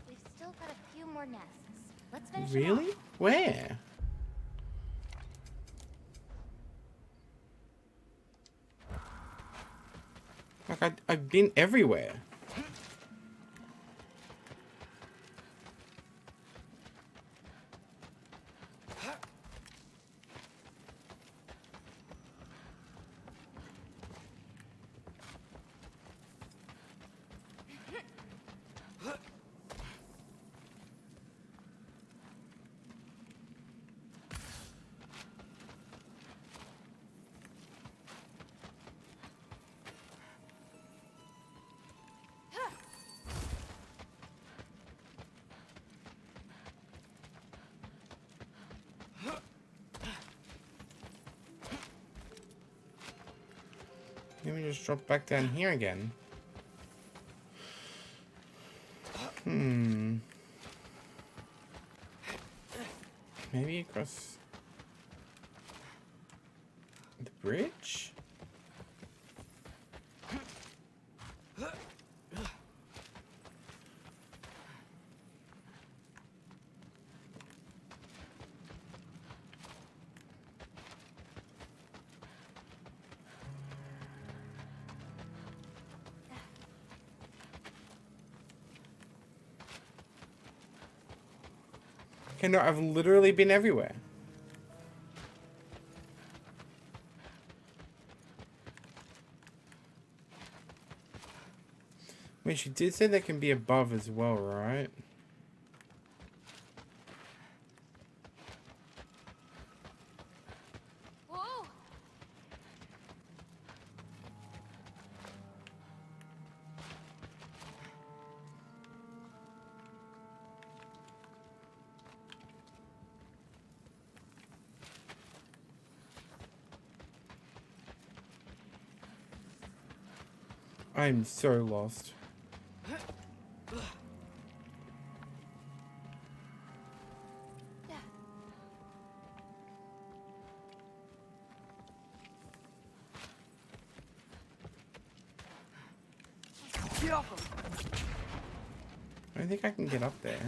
We've still got a few more nests. Let's finish them Really? off. Where? Like, I've been everywhere. just drop back down here again? Maybe across the bridge? Okay, no, I've literally been everywhere. I mean, she did say they can be above as well, right? Whoa! I'm so lost. Get off him! I don't think I can get up there.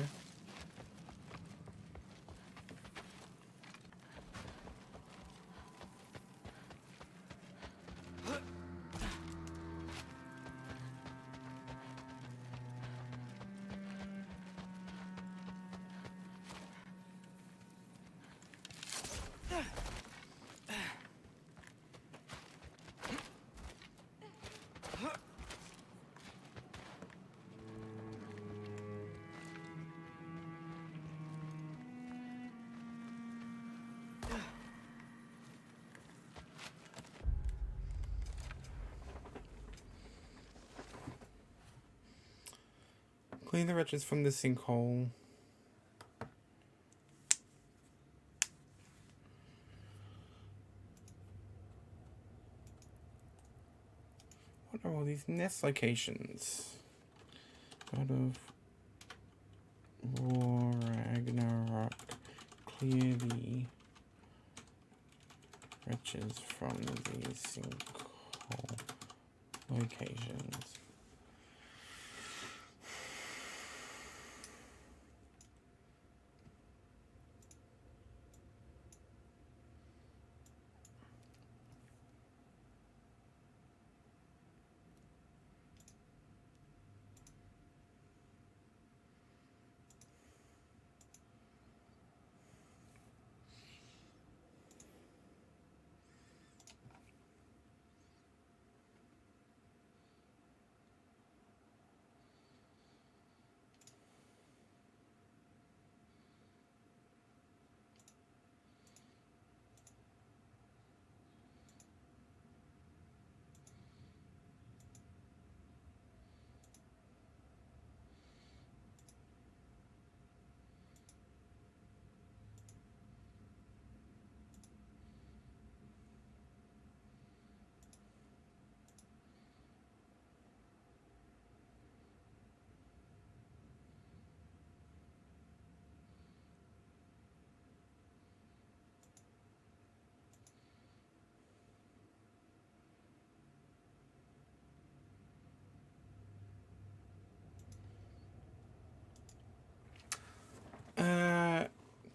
Clean the wretches from the sinkhole. What are all these nest locations? God of War, Ragnarok. Clear the wretches from the sinkhole locations.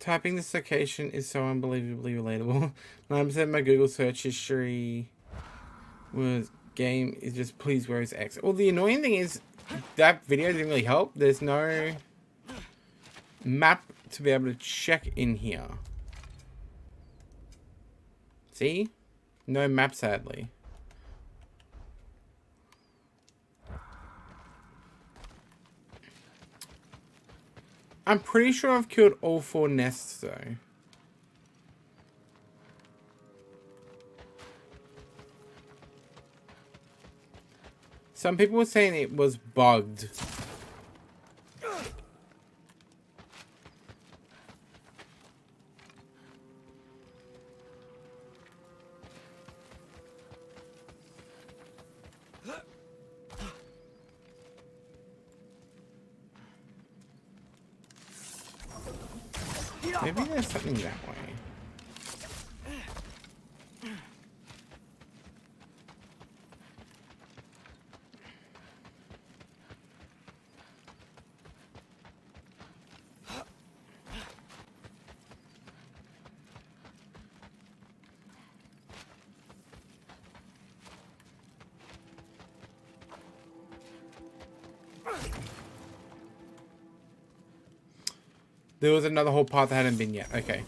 Typing this location is so unbelievably relatable. 9% of my Google search history was game is just please where is X. Well, the annoying thing is that video didn't really help. There's no map to be able to check in here. See? No map, sadly. I'm pretty sure I've killed all 4 nests, though. Some people were saying it was bugged. Maybe there's something that way. There was another whole part that hadn't been yet. Okay.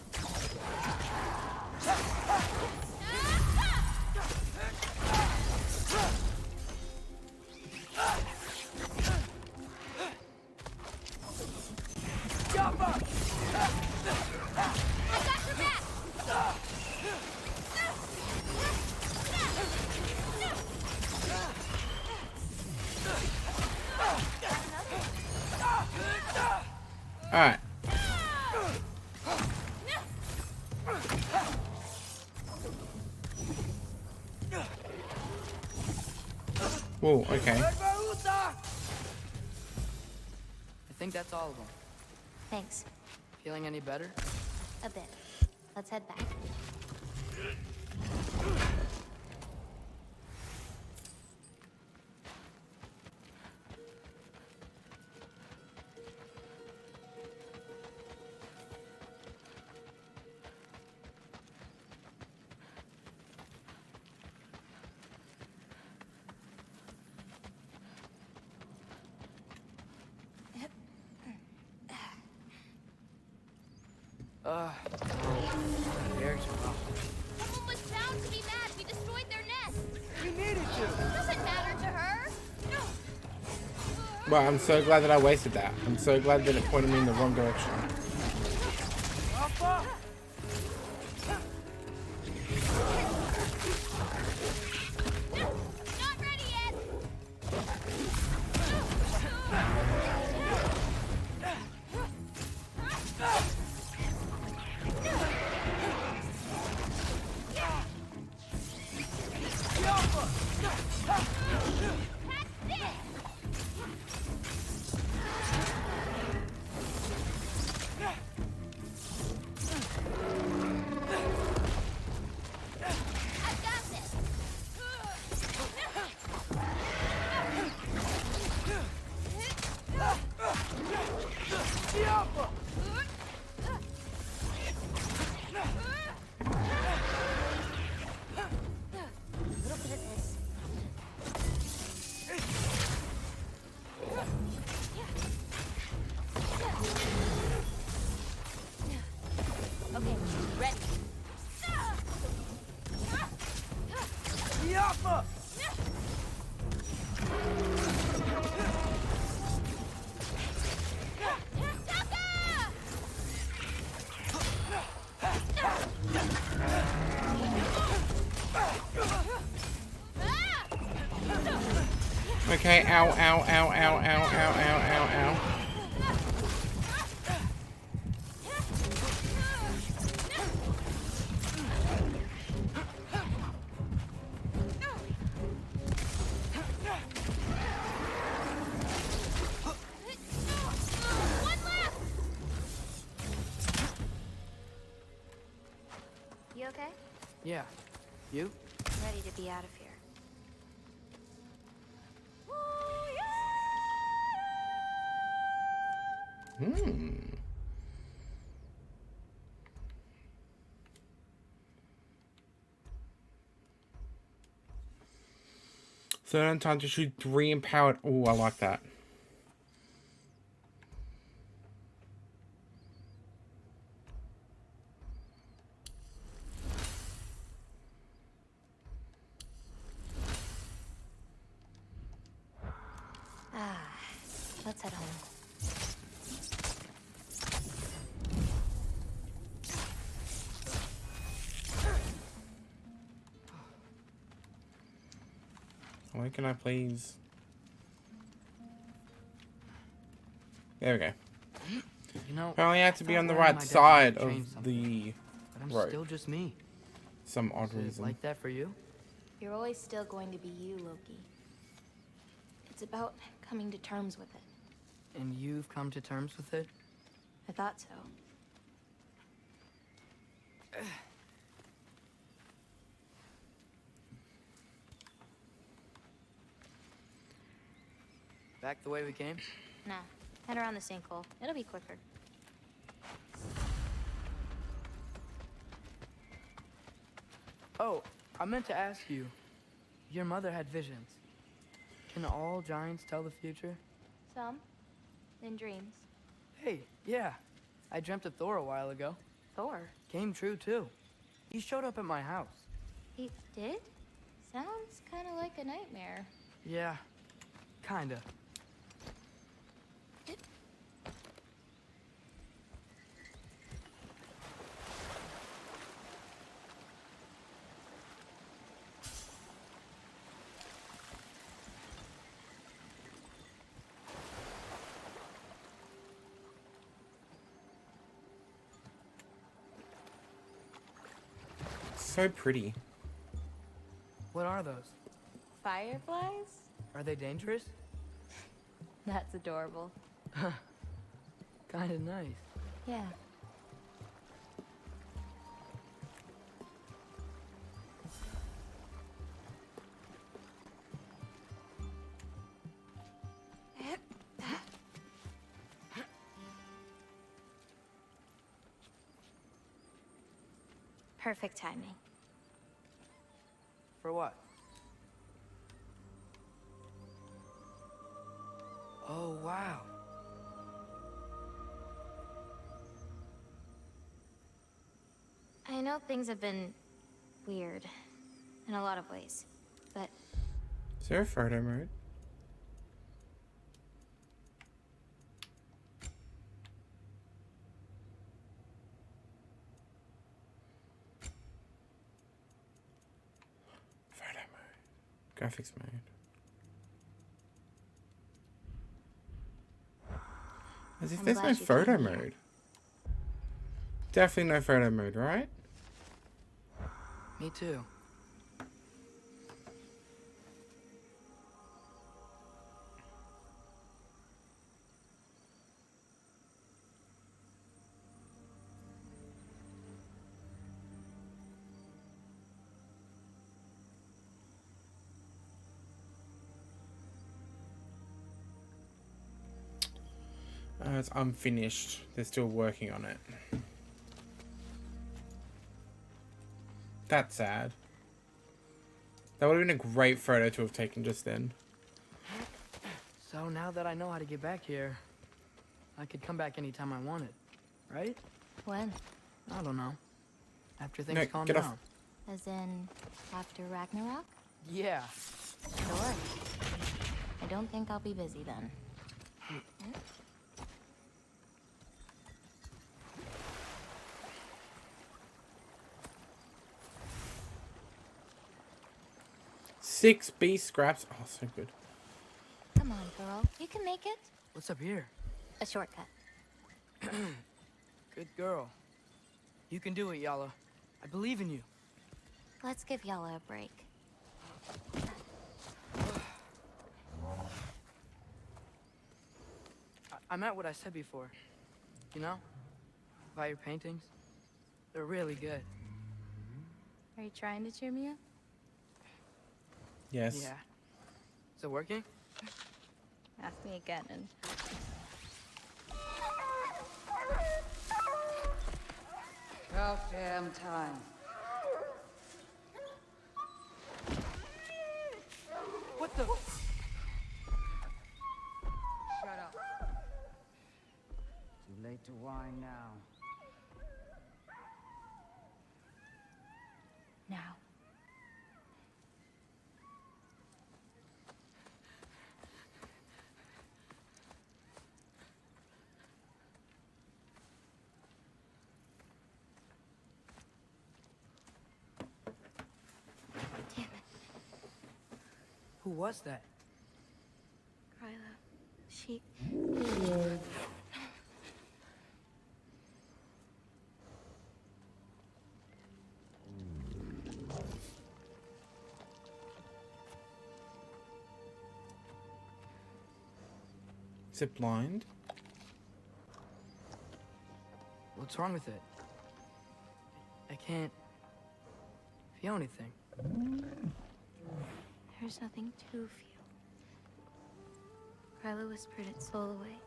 Alright. Whoa, okay. I think that's all of them. Thanks. Feeling any better? A bit. Let's head back. Eric's rough. Someone was bound to be mad. We destroyed their nest. We needed you. Doesn't matter to her. Well, I'm so glad that I wasted that. I'm so glad that it pointed me in the wrong direction. Not ready yet. I've got this. A little bit of this. Okay, ready. Okay, ow, ow, ow, ow, ow, ow, ow, ow, ow. One left. You okay? Yeah. You? Ready to be out of here. Certain time to shoot 3 empowered. Oh, I like that. Let's head home. Why can I please? There we go. You know, Apparently I have to be I on the thought right my dad side might of change something, the but I'm road. still just me. Some odd Is it reason. like that for you? You're always still going to be you, Loki. It's about coming to terms with it. And you've come to terms with it? I thought so. Back the way we came? Nah, head around the sinkhole. It'll be quicker. Oh, I meant to ask you. Your mother had visions. Can all giants tell the future? Some. In dreams. Hey, yeah. I dreamt of Thor a while ago. Thor. Came true, too. He showed up at my house. He did? Sounds kind of like a nightmare. Yeah, kinda. So pretty. What are those? Fireflies? Are they dangerous? That's adorable. Kinda nice. Yeah. Perfect timing. For what? Oh, wow. I know things have been weird in a lot of ways, but Is there a photo mode? Photo mode. Graphics mode. As if I'm there's no glad you photo came here. mode. Definitely no photo mode, right? Me too. It's unfinished. They're still working on it. That's sad. That would have been a great photo to have taken just then. So now that I know how to get back here, I could come back anytime I wanted, right? when? I don't know. After things No, calm get off. down. As in, after Ragnarok? Yeah. Sure. I don't think I'll be busy then. Six B scraps. Oh, so good. Come on, girl. You can make it. What's up here? A shortcut. Good girl. You can do it, Yala. I believe in you. Let's give Yala a break. I meant what I said before. You know? About your paintings. They're really good. Are you trying to cheer me up? Yes. Yeah. Is it working? Ask me again and... About damn time. What the? Shut up. Too late to whine now. Now. Damn it. Who was that? Kryla. She... Is it blind? What's wrong with it? I can't feel anything. There's nothing to feel. Carla whispered its soul away.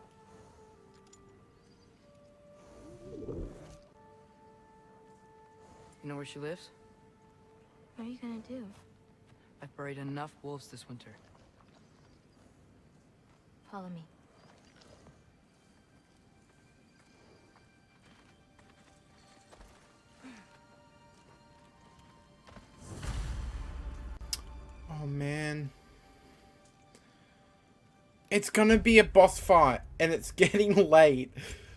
You know where she lives? What are you gonna do? I've buried enough wolves this winter. Follow me. Oh man. It's gonna be a boss fight, and it's getting late.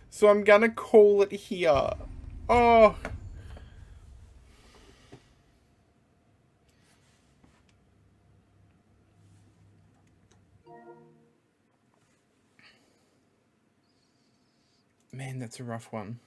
So I'm gonna call it here. Oh. Man, that's a rough one.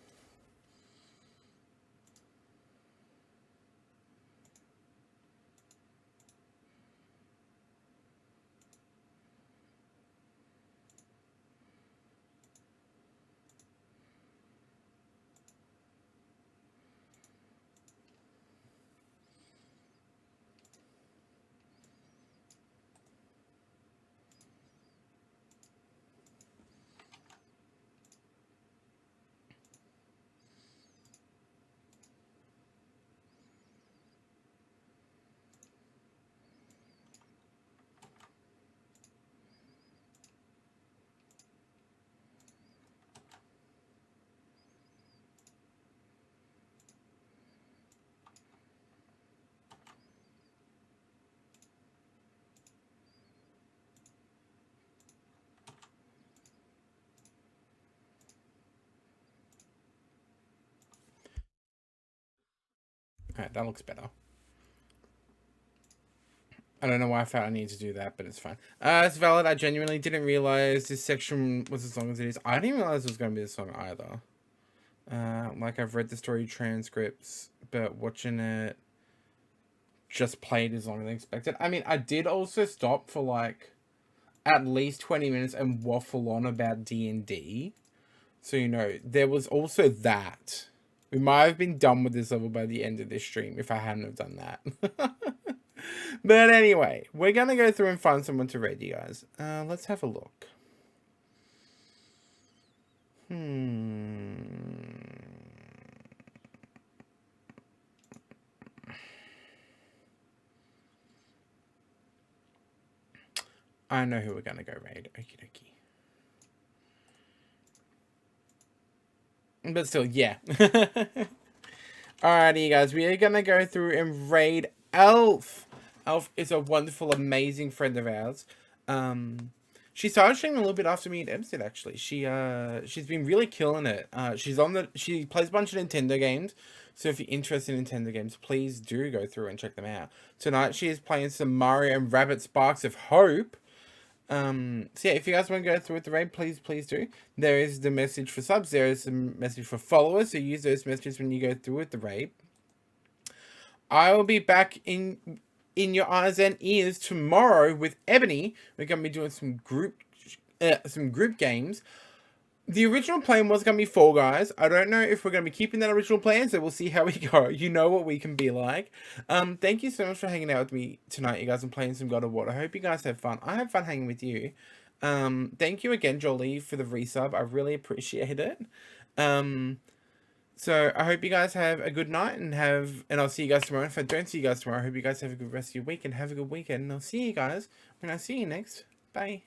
Alright, that looks better. I don't know why I felt I needed to do that, but it's fine. It's valid. I genuinely didn't realize this section was as long as it is. I didn't realize it was going to be this long either. Like, I've read the story transcripts, but watching it just played as long as I expected. I mean, I did also stop for, like, at least 20 minutes and waffle on about D&D. So, you know, there was also that. We might have been done with this level by the end of this stream if I hadn't have done that. But anyway, we're going to go through and find someone to raid you guys. Let's have a look. I know who we're going to go raid. Okie dokie. But still, yeah. Alrighty, you guys. We are going to go through and raid Elf. Elf is a wonderful, amazing friend of ours. She started streaming a little bit after me and Ems did, actually. She's been really killing it. She plays a bunch of Nintendo games. So if you're interested in Nintendo games, please do go through and check them out. Tonight she is playing some Mario and Rabbit Sparks of Hope. So yeah, if you guys want to go through with the raid, please do. There is the message for subs. There is the message for followers. So use those messages when you go through with the raid. I will be back in your eyes and ears tomorrow with Ebony. We're going to be doing some group games. The original plan was going to be Fall Guys. I don't know if we're going to be keeping that original plan, so we'll see how we go. You know what we can be like. Thank you so much for hanging out with me tonight, you guys, and playing some God of War. I hope you guys have fun. I have fun hanging with you. Thank you again, Jolie, for the resub. I really appreciate it. So I hope you guys have a good night and I'll see you guys tomorrow. If I don't see you guys tomorrow, I hope you guys have a good rest of your week and have a good weekend. And I'll see you guys when I see you next. Bye.